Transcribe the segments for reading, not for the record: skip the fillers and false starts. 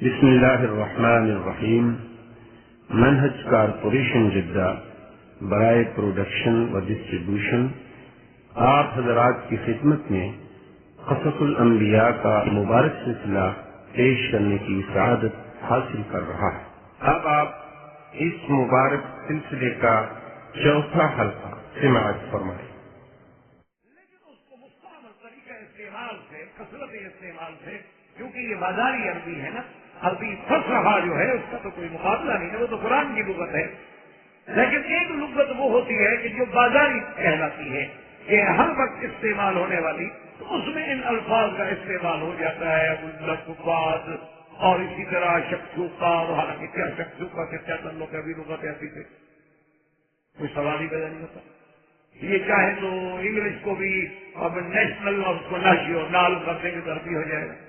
بسم اللہ الرحمن الرحیم۔ منہج کارپوریشن جدہ برائے پروڈکشن و ڈسٹریبیوشن آپ حضرات کی خدمت میں قصص الانبیاء کا مبارک سلسلہ پیش کرنے کی سعادت حاصل کر رہا ہے۔ اب آپ اس مبارک سلسلے کا چوتھا حلقہ سماعت فرمائیں۔ لیکن اس کو مستعمل طریقہ استعمال سے، کثرت استعمال سے، کیونکہ یہ بازاری عربی ہے نا، عربی فصحا جو ہے اس کا تو کوئی مقابلہ نہیں ہے، وہ تو قرآن کی لغت ہے۔ لیکن ایک لغت وہ ہوتی ہے کہ جو بازاری کہلاتی ہے، کہ ہر وقت استعمال ہونے والی، تو اس میں ان الفاظ کا استعمال ہو جاتا ہے، لفظ اور اسی طرح شکشوکا، اور حالانکہ کیا شکشوکا سے کیا تعلق ہے، ابھی لغت ایسی سے کوئی سوال ہی پیدا نہیں ہوتا۔ یہ چاہے تو انگلش کو بھی اب نیشنل اور اس کو نیشیو نال کر دیں گے تو عربی ہو جائے گا،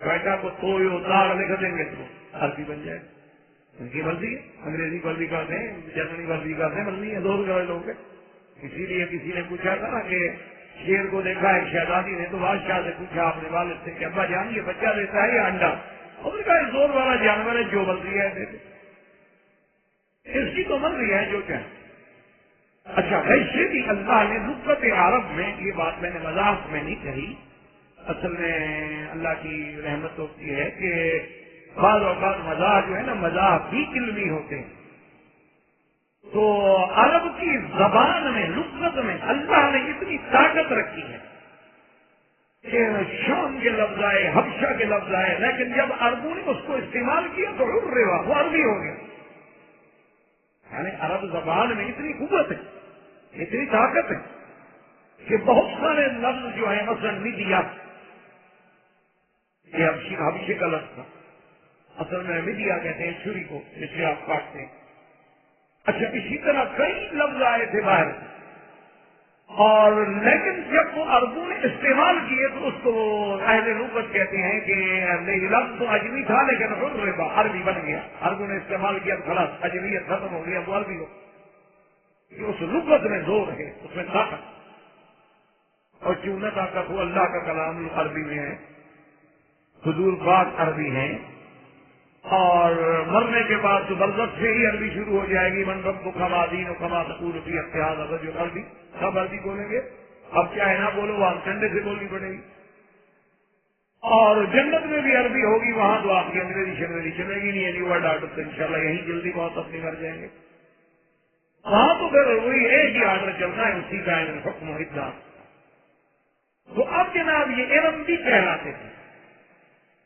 بیٹا کو تویو دار لکھ دیں گے تو عربی بن جائے گا۔ ان کی مرضی ہے، انگریزی پر بھی کرتے ہیں، جرمنی پر بھی کرتے ہیں، مرضی ہے، دو لوگ ہیں۔ اسی لیے کسی نے پوچھا تھا نا کہ شیر کو دیکھا ہے شہزادی نے، تو بادشاہ سے پوچھا اپنے والد سے کہ ابا جان یہ بچہ دیتا ہے یا انڈا؟ اور نے کہا زور والا جانور ہے، جو مرضی ہے دے دے، اس کی تو مرضی ہے جو چاہے۔ اچھا، ویسے بھی اللہ نے لغت عرب میں، یہ بات میں نے مذاق میں نہیں کہی، اصل میں اللہ کی رحمت ہوتی ہے کہ بعض اوقات مزاح جو ہے نا، مزاح بھی علمی ہوتے ہیں۔ تو عرب کی زبان میں، لغت میں اللہ نے اتنی طاقت رکھی ہے کہ شام کے لفظ آئے، حبشہ کے لفظ آئے، لیکن جب عربوں نے اس کو استعمال کیا تو عربا، وہ عربی ہو گیا۔ یعنی عرب زبان میں اتنی قوت ہے، اتنی طاقت ہے کہ بہت سارے لفظ جو ہیں، مثلا میڈیا، یہ حبشے کا لفظ تھا، اصل میں میڈیا کہتے ہیں چھری کو جس سے آپ کاٹتے ہیں۔ اچھا، اسی طرح کئی لفظ آئے تھے باہر، اور لیکن جب وہ عربوں نے استعمال کیے تو اس کو اہل لغت کہتے ہیں کہ لفظ تو اجمی تھا لیکن عربی بن گیا، عربوں نے استعمال کیا تو خلاص اجمیت ختم ہو گیا، وہ عربی ہو۔ کہ اس لغت میں زور ہے، اس میں طاقت، اور کیوں نہ طاقت ہو، اللہ کا کلام عربی میں ہے، حضور پاک عربی ہیں، اور مرنے کے بعد تو برزخ سے ہی عربی شروع ہو جائے گی، من رب کو کما دین و کما سکول کی اتحاد رجل عربی، سب عربی بولیں گے، اب چاہے نہ بولو، وہاں ٹھنڈے سے بولنی پڑے گی۔ اور جنت میں بھی عربی ہوگی، وہاں تو آپ کی انگریزی شنگریزی چلے گی نہیں، اینی ورڈ آرڈر تو انشاءاللہ یہیں جلدی بہت اپنی مر جائیں گے، وہاں تو پھر وہی ایک ہی آرڈر چلنا ہے، اسی کا حکم و اطاعت۔ تو اب جناب یہ ارم بھی کہلاتے تھے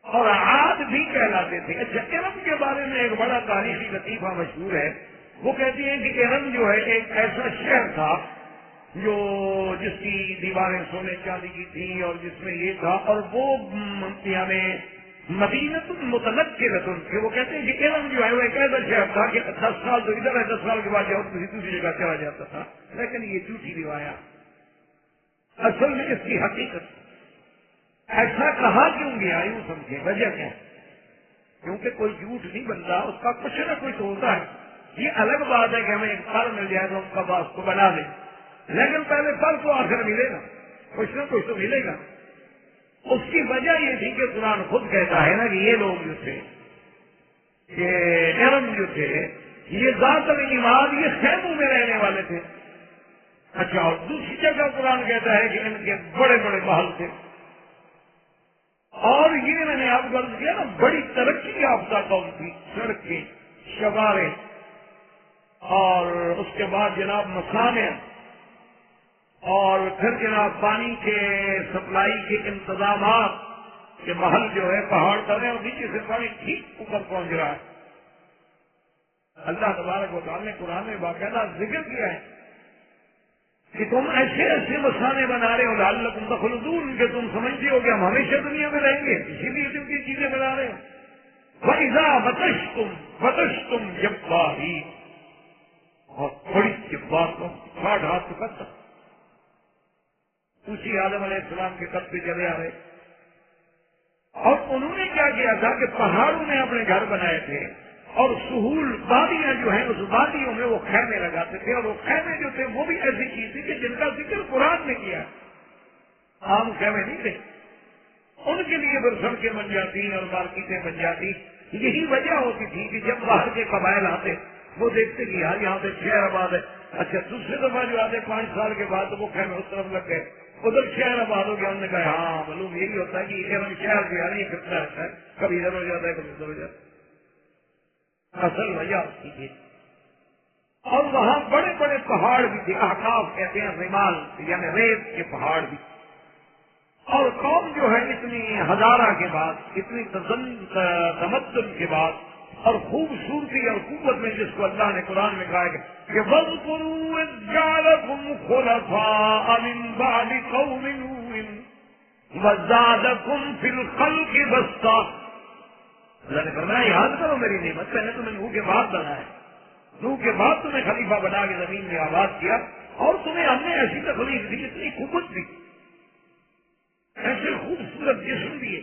اور عاد بھی کہلاتے تھے۔ اچھا، ارم کے بارے میں ایک بڑا تاریخی لطیفہ مشہور ہے، وہ کہتے ہیں کہ ارم جو ہے ایک ایسا شہر تھا جو جس کی دیواریں سونے چاندی کی تھیں، اور جس میں یہ تھا، اور وہ یعنی مدینۃ متنقلۃ، کہ وہ کہتے ہیں کہ ارم جو ہے وہ ایک ایسا شہر تھا کہ 10 سال تو ادھر ہے، 10 سال کے بعد جب کسی دوسری جگہ چلا جاتا تھا، لیکن یہ جھوٹی روایات، اصل میں اس کی حقیقت ایسا کہا کیوں گیا، یوں سمجھے وجہ کیا ہے؟ کیونکہ کوئی جھوٹ نہیں بنتا، اس کا کچھ نہ کچھ ہوتا ہے۔ یہ الگ بات ہے کہ ہمیں ایک پھل مل جائے تو ہم کا باس کو بنا لیں، لیکن پہلے پھل تو آخر ملے گا، کچھ نہ کچھ تو ملے گا۔ اس کی وجہ یہ تھی کہ قرآن خود کہتا ہے نا کہ یہ لوگ جو تھے، یہ ارم جو تھے، یہ ذات العماد، یہ خیموں میں رہنے والے تھے۔ اچھا، اور دوسری جگہ قرآن کہتا ہے کہ ان کے بڑے بڑے محل تھے، اور یہ میں نے آپ غرض کیا نا، بڑی ترقی یافتہ قوم تھی، سڑکیں، شوارے، اور اس کے بعد جناب مسانع، اور پھر جناب پانی کے سپلائی کے انتظامات، کے محل جو ہے پہاڑ پر ہے، اور نیچے سے پانی ٹھیک اوپر پہنچ رہا ہے۔ اللہ تبارک و تعالیٰ نے قرآن میں باقاعدہ ذکر کیا ہے کہ تم ایسے ایسے مسانے بنا رہے ہو، لعلکم تخلدون، کہ تم سمجھتے ہو کہ ہم ہمیشہ دنیا میں رہیں گے، اسی لیے تم کی چیزیں بنا رہے ہو۔ وَإِذَا بَطَشْتُمْ جَبَّارِينَ، اور بڑی جباروں کاٹ ہاتھ پکڑتا، اسی آدم علیہ السلام کے قد پہ چلے آ رہے، اور انہوں نے کیا کیا تھا کہ پہاڑوں میں اپنے گھر بنائے تھے، اور سہول وادیاں جو ہیں اس وادیوں میں وہ خیمے لگاتے تھے، اور وہ خیمے جو تھے وہ بھی ایسی چیز تھی کہ جن کا ذکر قرآن نے کیا، عام خیمے نہیں تھے، ان کے لیے پھر سڑکیں بن جاتی اور مارکیٹیں بن جاتی. یہی وجہ ہوتی تھی کہ جب باہر کے قبائل آتے وہ دیکھتے کہ یار یہاں پہ شہر آباد ہے. اچھا دوسرے دفعہ جو آتے 5 سال کے بعد وہ خیر اس طرف لگ گئے, ادھر شہر آباد ہو گیا. انہوں نے کہا ہاں معلوم یہی ہوتا ہے کہ شہر جو ہے یہ کرتا رہتا ہے, کبھی ادھر ہو جاتا ہے کبھی ادھر ہو جاتا ہے. اصل وجہ اس کی تھی. اور وہاں بڑے بڑے پہاڑ بھی تھے, احقاف کہتے ہیں ریمال یعنی ریت کے پہاڑ بھی. اور قوم جو ہے اتنی ہزارہ کے بعد, اتنی تمدن کے بعد اور خوبصورتی اور قوت میں جس کو اللہ نے قرآن میں کہا ہے کہ وَاذْكُرُوا إِذْ جَعَلَكُمْ خُلَفَاءَ مِنْ بَعْدِ قَوْمِ نُوحٍ وَزَادَكُمْ فِي الْخَلْقِ بَسْطَةً. اللہ نے فرمایا یاد کرو میری نعمت, پہلے تمہیں نوح کے بعد بنایا ہے, نوح کے بعد تمہیں خلیفہ بنا کے زمین میں آباد کیا, اور تمہیں ہم نے ایسی تخلیق دی, اتنی قوت دی, ایسے خوبصورت جسم دیے,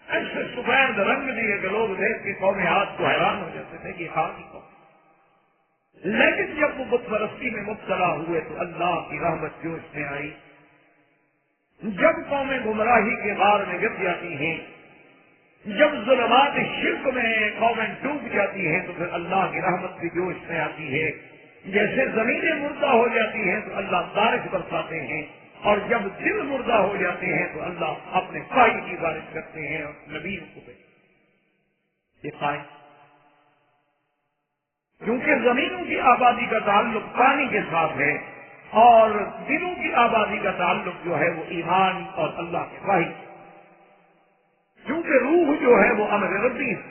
ایسے سفید رنگ دیے کہ لوگ دیکھ کے قوم ہاتھ کو حیران ہو جاتے تھے کہ ہاں کی قوم. لیکن جب وہ بت پرستی میں مبتلا ہوئے تو اللہ کی رحمت جوش میں آئی. جب قومیں گمراہی کے غار میں گر جاتی ہیں, جب ظلمات شرک میں قومیں ڈوب جاتی ہیں تو پھر اللہ کی رحمت بھی جوش میں آتی ہے. جیسے زمینیں مردہ ہو جاتی ہیں تو اللہ بارش برساتے ہیں, اور جب دل مردہ ہو جاتے ہیں تو اللہ اپنے پائی کی بارش کرتے ہیں اور نبیوں کو دکھائیں. کیونکہ زمینوں کی آبادی کا تعلق پانی کے ساتھ ہے, اور دلوں کی آبادی کا تعلق جو ہے وہ ایمان اور اللہ کے پائی. کیونکہ روح جو ہے وہ امر ربی ہے,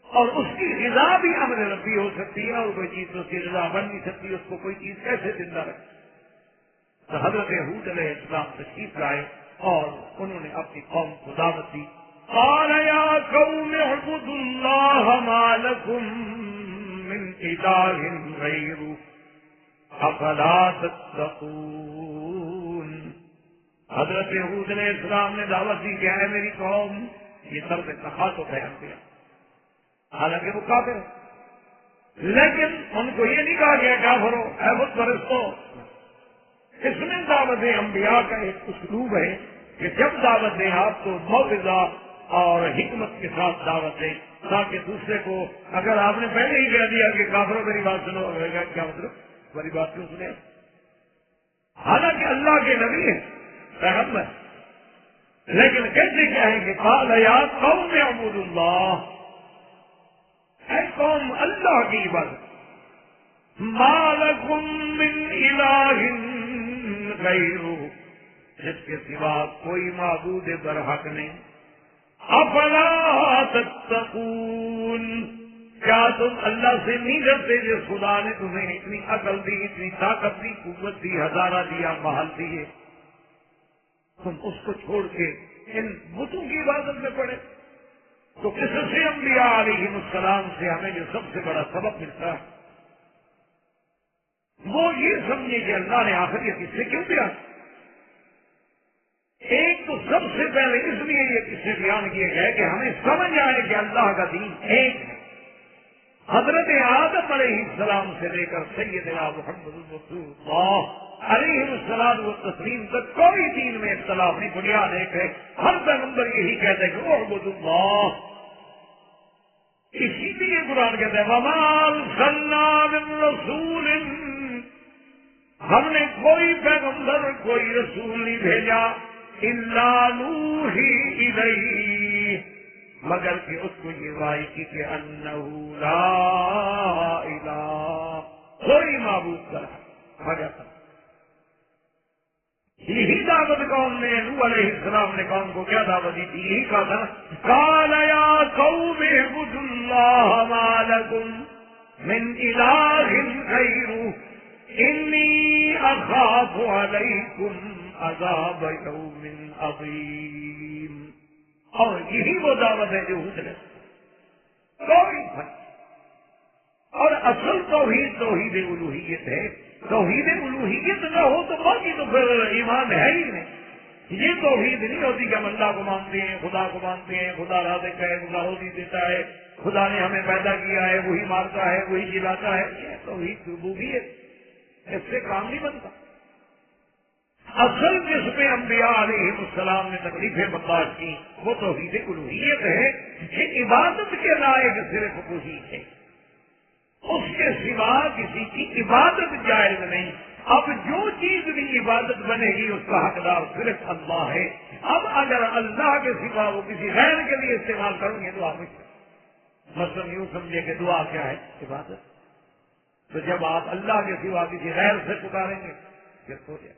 اور اس کی غذا بھی امر ربی ہو سکتی ہے, اور کوئی چیز اس کی غذا بن نہیں سکتی, اس کو کوئی چیز کیسے زندہ رکھے. تو حضرت ہود علیہ السلام تشریف لائے اور انہوں نے اپنی قوم کو دعوت دی. قال یا قوم اعبدوا اللہ ما لکم من الہ غیرہ افلا تتقون. حضرت ہود علیہ السلام نے دعوت دی کہ اے میری قوم, یہ طرز تخاطب ہے انبیاء, حالانکہ وہ کافر ہے, لیکن ان کو یہ نہیں کہا گیا کافرو اے بت پرستو. اس میں دعوت انبیاء کا ایک اسلوب ہے کہ جب دعوت دیں آپ تو موعظہ اور حکمت کے ساتھ دعوت دیں, تاکہ دوسرے کو, اگر آپ نے پہلے ہی کہہ دیا کہ کافروں میری بات سنو, کیا مطلب میری بات کیوں سنے, حالانکہ اللہ کے نبی ہیں پیغمبر, لیکن کہتے کیا ہے کہ قال یا قوم اعبدوا اللہ, اے قوم اللہ کی عبادت, ما لکم من الہ غیرہ, جس کے سوا کوئی معبود برحق نہیں. افلا تتقون, کیا تم اللہ سے نہیں ڈرتے جس خدا نے تمہیں اتنی عقل دی, اتنی طاقت دی, قوت دی, ہزارہ دیا, محل دیے, تم اس کو چھوڑ کے ان بتوں کی عبادت میں پڑے. تو کس سے انبیاء علیہم السلام سے ہمیں جو سب سے بڑا سبق ملتا ہے وہ یہ سمجھے کہ اللہ نے آخریت اس سے کیوں دیا. ایک تو سب سے پہلے اس لیے یہ قصے بیان کیے گئے کہ ہمیں سمجھ آئے کہ اللہ کا دین ایک ہے. حضرت آدم علیہ السلام سے لے کر سیدنا محمد رسول اللہ علیہ السلام و تسلیم تک کوئی دین میں اختلاف نہیں, بنیاد ایک ہے. ہر پیغمبر یہی کہتے ہیں کہ اعبدوا اللہ. اسی لیے قرآن کہتے ہیں وما ارسلنا من رسول, ہم نے کوئی پیغمبر کوئی رسول نہیں بھیجا الا نوحی الیہ, مگر کہ اس کو یہ وحی کی کہ انہ لا الہ, کوئی معبود کرا مگر اللہ. یہی دعوت قوم نے نوح علیہ السلام نے قوم کو کیا دعوت دی تھی, یہی کہا تھا قال یا قوم اعبدوا اللہ ما لکم من الہ غیرہ انی اخاف علیکم عذاب یوم عظیم. اور یہی وہ دعوت ہے جو حضرت کوئی فرق. اور اصل توحید توحید الوہیت ہے. توحید الوہیت نہ ہو تو باقی تو پھر ایمان ہے ہی نہیں. یہ توحید نہیں ہوتی کہ ہم اللہ کو مانتے ہیں, خدا کو مانتے ہیں, خدا رازق ہے, خدا روزی دیتا ہے, خدا نے ہمیں پیدا کیا ہے, وہی مارتا ہے, وہی جلاتا ہے. یہ توحید ربوبیت, اس سے کام نہیں بنتا. اصل جس پہ انبیاء علیہ السلام نے تکلیفیں برداشت کی وہ توحید الوہیت ہے کہ عبادت کے لائق صرف وہی ہے، اس کے سوا کسی کی عبادت جائز نہیں۔ اب جو چیز بھی عبادت بنے گی اس کا حقدار صرف اللہ ہے۔ اب اگر اللہ کے سوا وہ کسی غیر کے لیے استعمال کریں گے تو آپ مثلاً یوں سمجھے کہ دعا کیا ہے؟ عبادت۔ تو جب آپ اللہ کے سوا کسی غیر سے پکاریں گے پھر ہو جائے۔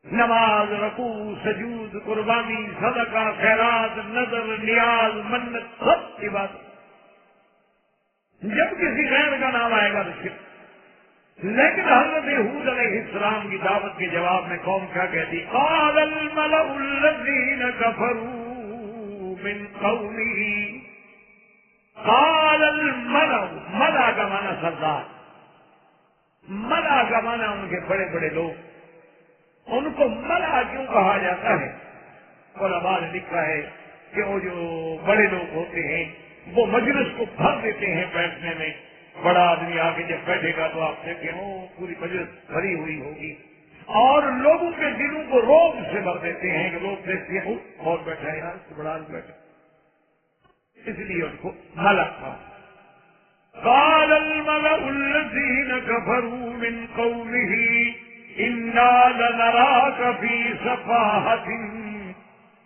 نماز، رکوع، سجود، قربانی، صدقہ، خیرات، نظر، نیاز، منت، سب عبادت۔ جب کسی غیر کا نام آئے گا تو شرک۔ لیکن حضرت ہود علیہ السلام کی دعوت کے جواب میں قوم کیا کہتی؟ قال الملأ الذین کفروا من قومه، قال الملأ، ملأ کا معنی سردار، ملأ کا معنی ان کے بڑے بڑے لوگ۔ ان کو ملأ کیوں کہا جاتا ہے؟ علماء نے لکھا ہے کہ وہ جو بڑے لوگ ہوتے ہیں وہ مجلس کو بھر دیتے ہیں بیٹھنے میں۔ بڑا آدمی آگے جب بیٹھے گا تو آپ دیکھیں پوری مجلس بھری ہوئی ہوگی، اور لوگوں کے دلوں کو روب سے بھر دیتے ہیں کہ لوگ دیکھتے ہیں اور بیٹھا ہے یار تو بڑا آدمی بیٹھا، اس لیے ان کو ملأ تھا۔ قال الملأ الذین کفروا من قومه انا لنراک فی سفاہۃ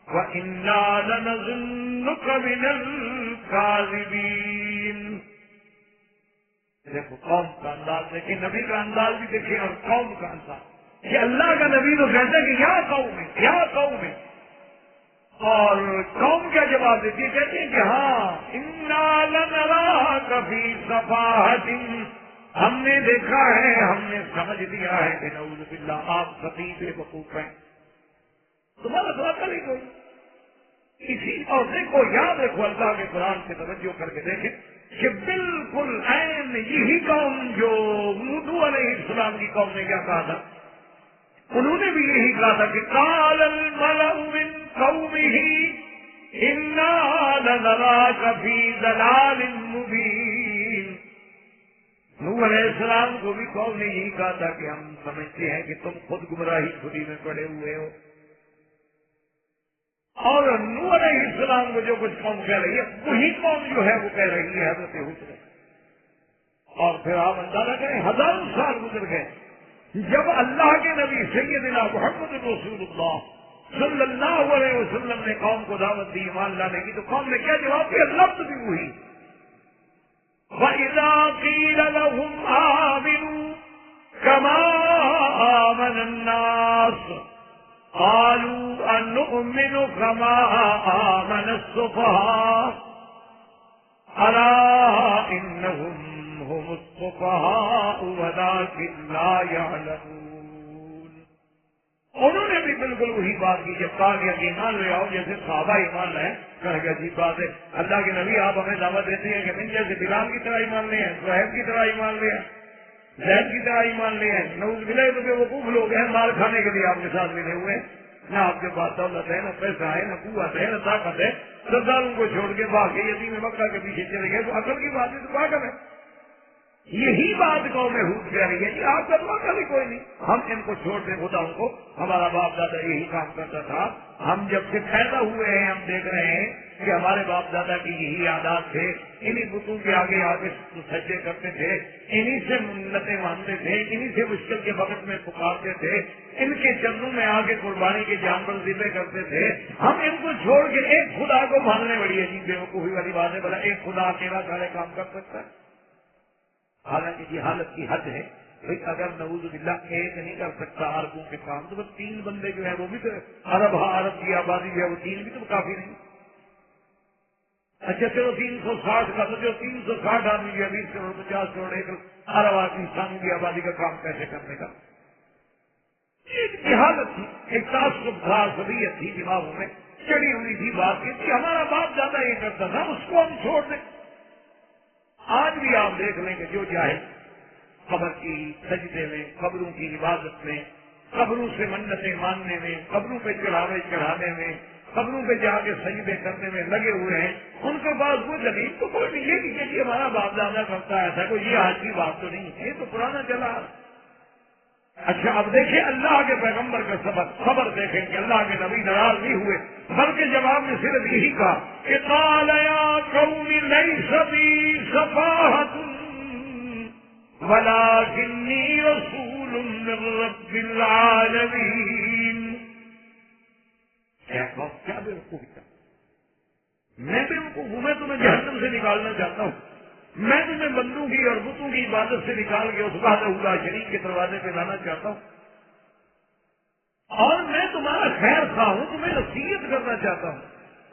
وَإِنَّا لَنَظُنُّكَ مِنَ الْكَاذِبِينَ۔ دیکھو قوم کا انداز دیکھیں، نبی کا انداز بھی دیکھیں اور قوم کا انداز۔ کہ اللہ کا نبی تو کہتا ہے کہ یا قوم ہے، یا قوم ہے، اور قوم کیا جواب دیتی ہے؟ کہتے ہیں کہ ہاں اِنَّا لَنَرَاكَ فِي صَفَاحَةٍ، ہم نے دیکھا ہے، ہم نے سمجھ لیا ہے کہ نعوذ باللہ آپ سفید وقوف ہیں، تمہارا تو عقل ہی کوئی۔ اسی اور دیکھو یاد رکھو اللہ کے قرآن سے توجہ کر کے دیکھیں کہ بالکل عین یہی قوم جو نوح علیہ السلام کی قوم نے کیا کہا تھا، انہوں نے بھی یہی کہا تھا کہ قال الملأ من قومه انا لنراك في ضلال مبين۔ نوح علیہ السلام کو بھی قوم نے یہی کہا تھا کہ ہم سمجھتے ہیں کہ تم خود گمراہی خودی میں پڑے ہوئے ہو، اور نوح علیہ السلام کو جو کچھ قوم کہہ رہی ہے وہی قوم جو ہے وہ کہہ رہی ہے حضرت ہود نے۔ اور پھر آپ اندازہ کریں ہزاروں سال گزر گئے، جب اللہ کے نبی سیدنا محمد رسول اللہ صلی اللہ علیہ وسلم نے قوم کو دعوت دی ایمان لانے کی، تو قوم نے کیا جواب دیا؟ لفظ بھی وہی، وَإِذَا قِيلَ لَهُمْ آمِنُوا كَمَا آمَنَ النَّاسُ قالوا أنؤمن كما آمن السفهاء ألا إنهم هم السفهاء ولكن لا يعلمون۔ انہوں نے بھی بالکل وہی بات کی جب کہا گیا کہ ایمان لے آؤ، جیسے صحابہ ایمان لائے، کہا گیا عجیب بات ہے، اللہ کے نبی آپ ہمیں دعوت دیتے ہیں کہ من جیسے بلال کی طرح ایمان لے ہیں، صہیب کی طرح ایمان لے ہیں، زید کی طرح ایمان لے ہیں، نعوذ باللہ تو بے وقوف لوگ ہیں، مال کھانے کے لیے آپ کے ساتھ ملے ہوئے ہیں، نہ آپ کے پاس دولت ہے، نہ پیسہ ہے، نہ قوت ہے، نہ طاقت ہے، سرداروں کو چھوڑ کے باقی یتیم مکہ کے پیچھے چلے گئے، تو عقل کی بات ہے تو پاگل ہے۔ یہی بات قوم ہود کہہ رہی ہے کہ آپ کا تو عقل ہی کوئی نہیں، ہم ان کو چھوڑ دیں خدا ان کو، ہمارا باپ دادا یہی کام کرتا تھا، ہم جب سے پیدا ہوئے ہیں ہم دیکھ رہے ہیں کہ ہمارے باپ دادا کی یہی عادات تھے، انہی بتوں کے آگے آگے سجدے کرتے تھے، انہی سے منتیں مانتے تھے، انہی سے مشکل کے وقت میں پکارتے تھے، ان کے چرنوں میں آگے قربانی کے جانور ذبح کرتے تھے، ہم ان کو چھوڑ کے ایک خدا کو ماننے بڑی عجیب بے وقوفی والی بات ہے، بھلا ایک خدا اکیلا سارے کام کر سکتا ہے؟ حالانکہ یہ حالت کی حد ہے، اگر نعوذ باللہ ایک نہیں کر سکتا عربوں کے کام تو بس 3 بندے جو ہیں وہ بھی تو عرب کی آبادی جو ہے وہ 3 بھی تو کافی نہیں۔ اچھا چلو 360 کا تو جو 360 آدمی جو 20 کروڑ 50 کروڑ ایک عرب انسانوں کی آبادی کا کام کیسے کرنے کا؟ ایک حالت تھی، ایک تعصب تھا، صبیت تھی دماغوں میں چڑی ہوئی تھی بات کی کہ ہمارا باپ زیادہ یہ کرتا تھا، اس کو ہم چھوڑ دیں۔ آج بھی آپ دیکھ لیں کہ جو چاہے قبر کی سجدے میں، قبروں کی عبادت میں، قبروں سے منتیں ماننے میں، قبروں پہ چڑھاوے چڑھانے میں، قبروں پہ جا کے سجدے کرنے میں لگے ہوئے ہیں، ان کے پاس وہ دلیل تو کوئی نہیں ہے کہ یہ ہمارا باپ دادا کرتا ہے ایسا، کوئی یہ آج کی بات تو نہیں ہے، یہ تو پرانا چلا۔ اچھا اب دیکھیں اللہ کے پیغمبر کا صبر دیکھیں کہ اللہ کے نبی ناراض نہیں ہوئے، بلکہ جواب میں صرف یہی کہا کہ قال یا قوم لیس بی سفاہۃ ولکنی رسول من رب العالمین۔ کیا بیوقوفی کا، میں بیوقوف ہوں؟ میں تمہیں جہنم سے نکالنا چاہتا ہوں، میں تمہیں بندوں کی اور بتوں کی عبادت سے نکال کے اس وحدہ لا شریک کے دروازے پہ لانا چاہتا ہوں، اور میں تمہارا خیر خواہ ہوں، تمہیں نصیحت کرنا چاہتا ہوں،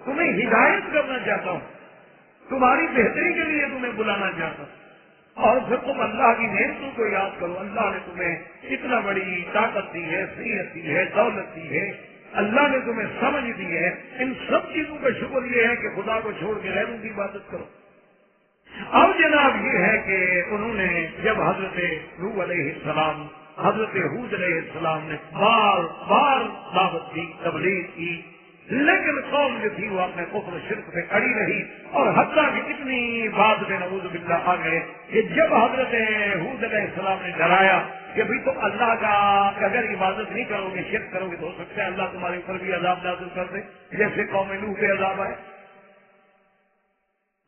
تمہیں ہدایت کرنا چاہتا ہوں، تمہاری بہتری کے لیے تمہیں بلانا چاہتا ہوں۔ اور پھر تم اللہ کی نعمتوں کو یاد کرو، اللہ نے تمہیں اتنا بڑی طاقت دی ہے، صحت دی ہے، دولت دی ہے، اللہ نے تمہیں سمجھ دی ہے، ان سب چیزوں کا شکر یہ ہے کہ خدا کو چھوڑ کے غیروں کی عبادت کرو۔ اب جناب یہ ہے کہ انہوں نے جب حضرت نوح علیہ السلام، حضرت ہود علیہ السلام نے بار بار دعوت دی، تبلیغ کی، لیکن قوم جو تھی وہ اپنے کفر و شرک پہ اڑی رہی، اور حتیٰ کہ اتنی بات پہ نعوذ باللہ آ گئے کہ جب حضرت ہود علیہ السلام نے ڈرایا کہ بھئی تم اللہ کا اگر عبادت نہیں کرو گے، شرک کرو گے، تو ہو سکتا ہے اللہ تمہارے اوپر بھی عذاب نازل کر دے جیسے قوم نوح پہ عذاب آئے،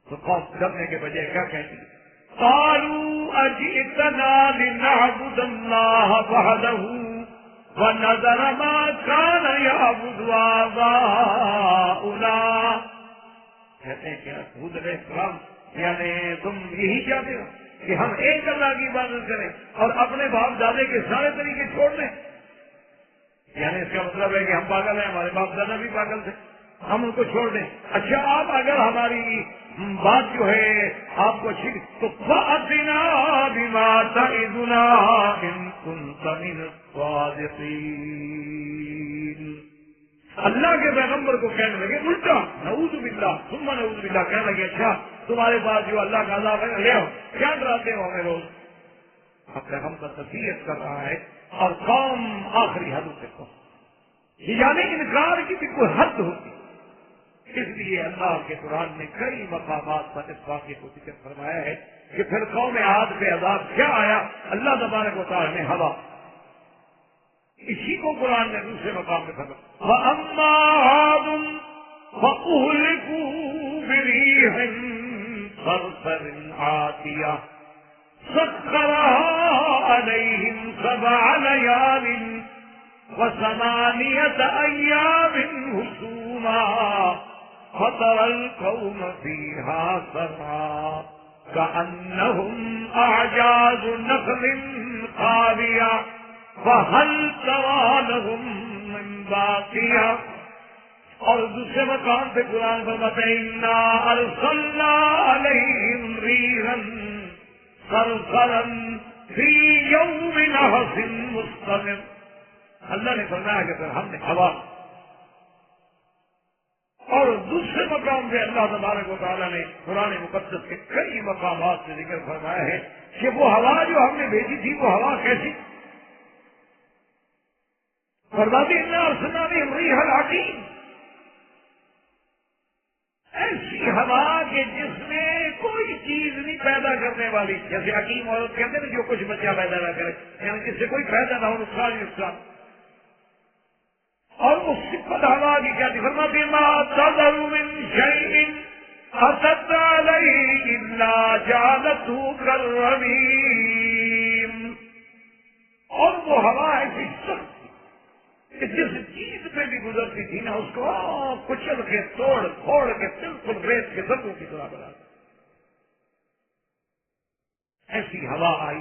تو قوم ڈرنے کے بجائے کیا کہتی؟ قالوا اجئتنا لنعبد اللہ وحدہ ونذر ما كان يعبد آباؤنا۔ کہتے ہیں کہ حود علیہ السلام یعنی تم یہی چاہتے ہو کہ ہم ایک اللہ کی عبادت کریں اور اپنے باپ دادے کے سارے طریقے چھوڑ دیں؟ یعنی اس کا مطلب ہے کہ ہم پاگل ہیں، ہمارے باپ دادا بھی پاگل تھے، ہم ان کو چھوڑ دیں۔ اچھا آپ اگر ہماری بات جو ہے آپ کو اچھی تو فَأْتِنَا بِمَا تَعِدُنَا إِن كُنتَ مِنَ الصَّادِقِينَ۔ اللہ کے پیغمبر کو کہنے لگے الٹا، نعوذ باللہ ثم نعوذ باللہ، کہنے لگے اچھا تمہارے پاس جو اللہ کا عذاب ہے لے آؤ، کیا ڈراتے ہو ہمیں روز؟ اب پیغمبر نصیحت کر رہا ہے اور قوم آخری حد پہ پہنچ، یعنی انکار کی بھی کوئی حد ہوتی۔ اس لیے اللہ کے قرآن نے کئی مقامات پر اس واقعے کو ذکر فرمایا ہے کہ پھر قوم عاد پہ عذاب کیا آیا، اللہ تبارک و تعالی نے ہوا، اسی کو قرآن نے دوسرے مقام میں فرمایا وَأَمَّا عَادٌ فَأُهْلِكُوا بِرِيحٍ صَرْصَرٍ عَاتِيَةٍ سَخَّرَهَا عَلَيْهِمْ 7 لَيَالٍ وَثَمَانِيَةَ أَيَّامٍ حُسُومًا فَتَرَى الْقَوْمَ فِيهَا صَرْعَىٰ كَأَنَّهُمْ أَعْجَازُ نَخْلٍ خَاوِيَةٍ فَهَلْ تَرَىٰ لَهُم مِّن بَاقِيَةٍ۔ اور دوسرے مقام پہ قرآن فرماتا ہے اِنَّا أَرْسَلْنَا عَلَيْهِمْ رِيحًا صَرْصَرًا فِي يَوْمِ نَحْسٍ مُسْتَمِرٍّ۔ اللہ نے فرمایا کہ پھر ہم نے ہوا، اور دوسرے مقام پہ اللہ تبارک و تعالیٰ نے قرآن مقدس کے کئی مقامات سے ذکر فرمایا ہے کہ وہ ہوا جو ہم نے بھیجی تھی وہ ہوا کیسی؟ فرماتے اِنَّا أَرْسَلْنَا عَلَيْهِمْ رِيحًا عَقِيمًا، ایسی ہوا کہ جس میں کوئی چیز نہیں پیدا کرنے والی، جیسے حکیم عورت کہتے ہیں جو کچھ بچہ پیدا نہ کرے، یعنی جس سے کوئی پیدا نہ ہو، نقصان ہی نقصان۔ اور اس صفت ہوا کی کیا تھی؟ فرماتے ہیں مَا تَذَرُ مِن شَيْءٍ أَتَتْ عَلَيْهِ إِلَّا جَعَلَتْهُ كَالرَّمِيمِ۔ اور وہ ہوا ایسی سخت کہ جس چیز پہ بھی گزرتی تھی نا اس کو کچل کے توڑ پھوڑ کے بالکل ریت کے دبوں کی طرح بنا، ایسی ہوا آئی،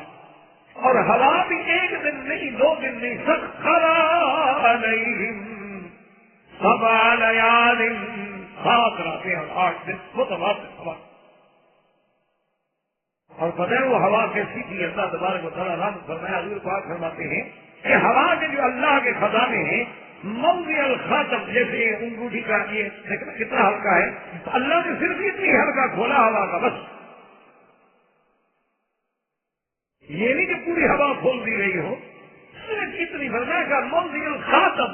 اور ہوا بھی ایک دن نہیں، 2 دن نہیں، سخر علیہم 7 لیال، 7 راتیں اور 8 دن متواتر ہوا۔ اور پتہ ہے وہ ہوا کیسی تھی؟ اللہ تبارک و تعالیٰ رحمت فرمایا، حضور پاک فرماتے ہیں کہ ہوا کے جو اللہ کے خزانے ہیں موضع الخاتم، جیسے انگوٹھی کا یہ کتنا ہلکا ہے، اللہ نے صرف اتنی ہلکا کھولا ہوا کا، بس یہ نہیں کہ پوری ہوا کھول دی گئی ہو، صرف اتنی فرمایا کہ موضع الخاتم،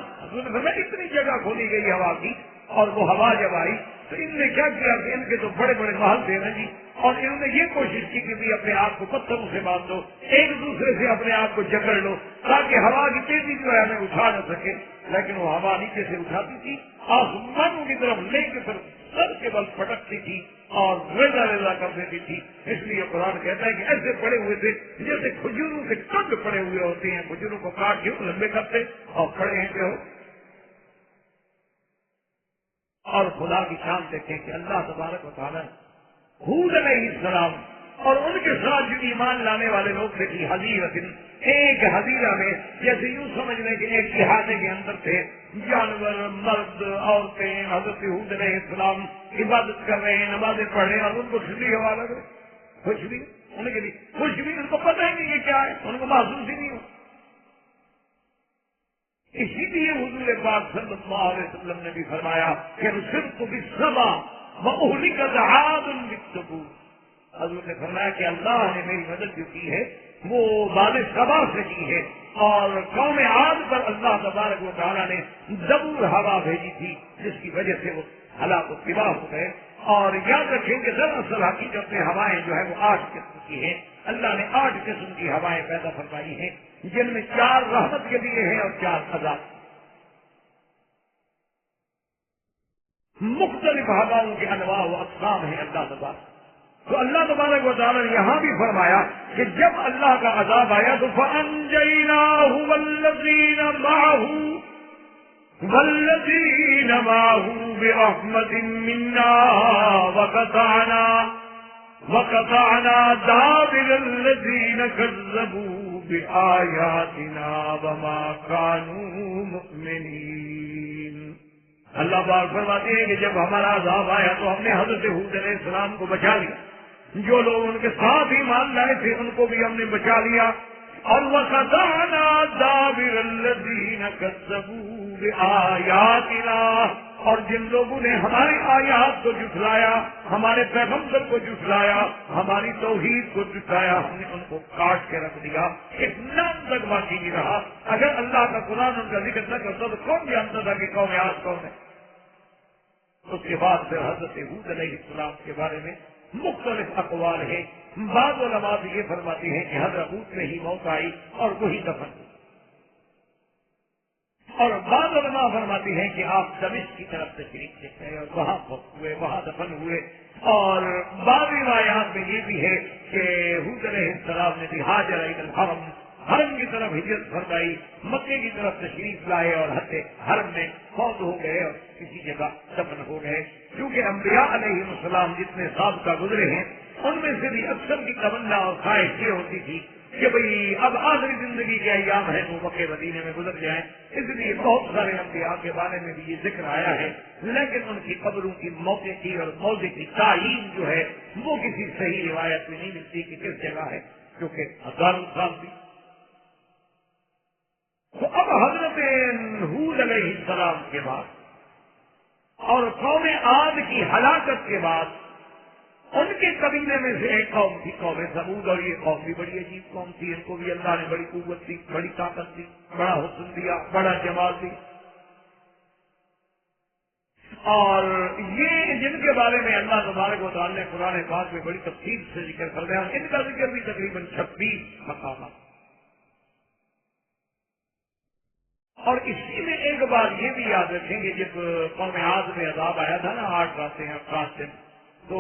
اتنی جگہ کھولی گئی ہوا کی۔ اور وہ ہوا جب آئی تو ان نے کیا کیا کہ ان کے تو بڑے بڑے محل تھے نا جی، اور انہوں نے یہ کوشش کی کہ بھی اپنے آپ کو پتھروں سے باندھ دو، ایک دوسرے سے اپنے آپ کو جکڑ لو تاکہ ہوا کی تیزی جو ہے ہمیں اٹھا نہ سکے، لیکن وہ ہوا نیچے سے اٹھاتی تھی، آسمانوں کی طرف لے کے پھر سر کے بل پٹکتی تھی اور ریزا ریزا کر دیتی تھی۔ اس لیے قرآن کہتا ہے کہ ایسے پڑے ہوئے تھے جیسے کھجوروں کے ٹنڈ پڑے ہوئے ہوتے ہیں، کھجوروں کو کاٹ کے لمبے کرتے اور کھڑے ہیں کہ ہو۔ اور خدا کی شان دیکھیں کہ اللہ تبارک و تعالیٰ ہود علیہ السلام اور ان کے ساتھ جو ایمان لانے والے لوگ تھے کہ حضیرت، ایک حضیرہ میں جیسے یوں سمجھ لیں کہ ایک احاطے کے اندر تھے جانور، مرد، عورتیں، حضرت ہود علیہ السلام عبادت کر رہے ہیں، نمازیں پڑھ رہے ہیں، اور ان کو ٹھنڈی ہوا لگ رہی، کچھ بھی ان کے لیے کچھ بھی ان کو پتہ ہی نہیں یہ کیا ہے، ان کو محسوس ہی نہیں ہو۔ اسی لیے حضور پاک صلی اللہ علیہ وسلم نے بھی فرمایا کہ نصرت بالسما وأهلكت عاد بالسبو۔ حضور نے فرمایا کہ اللہ نے میری مدد جو کی ہے وہ باد سبا سے کی ہے، اور قوم عاد پر اللہ تبارک و تعالیٰ نے زبور ہوا بھیجی تھی جس کی وجہ سے وہ ہلاک و تباہ ہو گئے۔ اور یاد رکھیں کہ دراصل حقیقت میں ہوائیں جو ہے وہ 8 قسم کی ہیں، اللہ نے 8 قسم کی ہوائیں پیدا فرمائی ہیں جن میں 4 رحمت کے لیے ہیں اور 4 عذاب۔ مختلف ہواؤں کے انواع و اقسام ہیں اللہ تبارک۔ تو اللہ تبارک و تعالیٰ نے یہاں بھی فرمایا کہ جب اللہ کا عذاب آیا تو فَأَنْجَيْنَاهُ وَالَّذِينَ مَعَهُ بِرَحْمَةٍ مِنَّا وَقَطَعْنَا دَابِرَ الَّذِينَ كَذَّبُوا بِآيَاتِنَا وَمَا كَانُوا مُؤْمِنِينَ۔ اللہ پاک فرماتے ہیں کہ جب ہمارا عذاب آیا تو ہم نے حضرت ہود علیہ السلام کو بچا لیا، جو لوگ ان کے ساتھ ایمان لائے تھے ان کو بھی ہم نے بچا لیا، اور وَقَطَعْنَا دَابِرَ الَّذِينَ كَذَّبُوا بِآيَاتِنَا، اور جن لوگوں نے ہماری آیات کو جھٹلایا، ہمارے پیغمبر کو جھٹلایا، ہماری توحید کو جھٹلایا، ہم نے ان کو کاٹ کے رکھ دیا، ایک نام تک باقی نہیں رہا۔ اگر اللہ کا قرآن ان کا ذکر نہ کرتا تو کون جانتا تھا کہ قوم عاد کون ہے؟ اس کے بعد پھر حضرت ہود علیہ السلام کے بارے میں مختلف اقوال ہیں۔ بعض علماء یہ فرماتے ہیں کہ حضرت ہود میں ہی موت آئی اور وہی دفن ہوئی، اور بعض علماء فرماتے ہیں کہ آپ دمشق کی طرف تشریف لے گئے اور وہاں ہوئے، وہاں دفن ہوئے۔ اور بعض روایات میں یہ بھی ہے کہ ہود علیہ السلام نے بھی ہاجر الی الحرم، حرم کی طرف ہجرت فرمائی، مکے کی طرف تشریف لائے اور حرم میں فوت ہو گئے اور کسی جگہ دفن ہو گئے۔ کیونکہ انبیاء علیہ السلام جتنے سابقہ گزرے ہیں ان میں سے بھی اکثر کی تمنا اور خواہش یہ ہوتی تھی کہ بھئی اب آخری زندگی کے ایام ہیں تو مکے مدینے میں گزر جائیں۔ اس لیے بہت سارے انبیاء کے بارے میں بھی یہ ذکر آیا ہے، لیکن ان کی قبروں کی موقع کی اور موضع کی تعین جو ہے وہ کسی صحیح روایت میں نہیں ملتی کہ کس جگہ ہے، کیونکہ ہزاروں سال بھی۔ تو اب حضرت ہود علیہ السلام کے بعد اور قوم عاد کی ہلاکت کے بعد ان کے قبیلے میں سے ایک قوم تھی قوم ثمود، اور یہ قوم بھی بڑی عجیب قوم تھی، ان کو بھی اللہ نے بڑی قوت دی، بڑی طاقت دی، بڑا حسن دیا، بڑا جمال دی۔ اور یہ جن کے بارے میں اللہ تبارک و تعالیٰ نے قرآن پاک میں بڑی تفصیل سے ذکر کر دیا، ان کا ذکر بھی تقریباً 26 مقامات۔ اور اسی میں ایک بات یہ بھی یاد رکھیں کہ جب قوم عاد میں عذاب آیا تھا نا 8 راتیں 8 دن، تو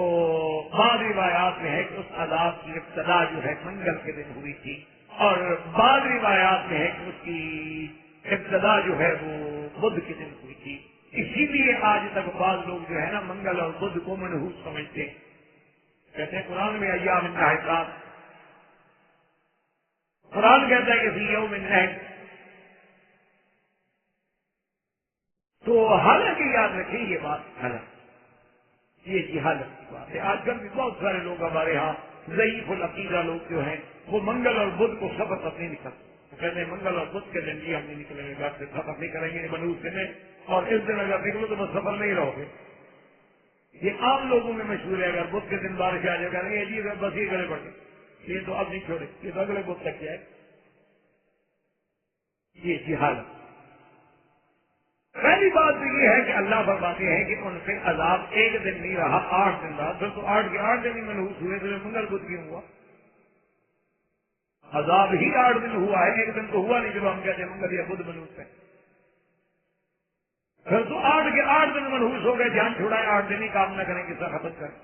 بعض روایات میں ہے کہ اس عذاب کی ابتدا جو ہے منگل کے دن ہوئی تھی، اور بعض روایات میں ہے کہ اس کی ابتدا جو ہے وہ بدھ کے دن ہوئی تھی۔ اسی لیے آج تک بعض لوگ جو ہے نا منگل اور بدھ کو منحوس سمجھتے ہیں، کہتے ہیں قرآن میں ایام النحسات، قرآن کہتا ہے کہ فی یوم النحر، تو حالانکہ یاد رکھیں یہ بات غلط، یہ جہالت کی بات ہے۔ آج کل بھی بہت سارے لوگ ہمارے ہاں ضعیف العقیدہ لوگ جو ہیں وہ منگل اور بدھ کو سفر تک نہیں نکلتے، وہ کہتے ہیں منگل اور بدھ کے دن بھی ہم نہیں نکلیں گے، گھر سے سفر نہیں کریں گے منحوس دن ہے، اور اس دن اگر نکلو تو بس سفر نہیں رہو گے۔ یہ عام لوگوں میں مشہور ہے، اگر بدھ کے دن بارش آ جائے کریں گے جی بس یہ گلے پڑ گئے، یہ تو اب نہیں چھوڑے، یہ تو اگلے بدھ تک جائے۔ یہ جہالت پہلی بات تو یہ ہے کہ اللہ فرماتے ہیں کہ ان سے عذاب ایک دن نہیں رہا، 8 دن رہا، پھر تو 8 کے 8 دن ہی منحوس ہوئے، پھر منگل بدھ کیوں ہوا؟ عذاب ہی 8 دن ہوا ہے، ایک دن تو ہوا نہیں جب ہم کہتے ہیں منگل یا بدھ منحوس ہے۔ پھر تو 8 کے 8 دن منحوس ہو گئے، جان چھوڑائے 8 دن ہی کام نہ کریں، کس طرح ختم کریں۔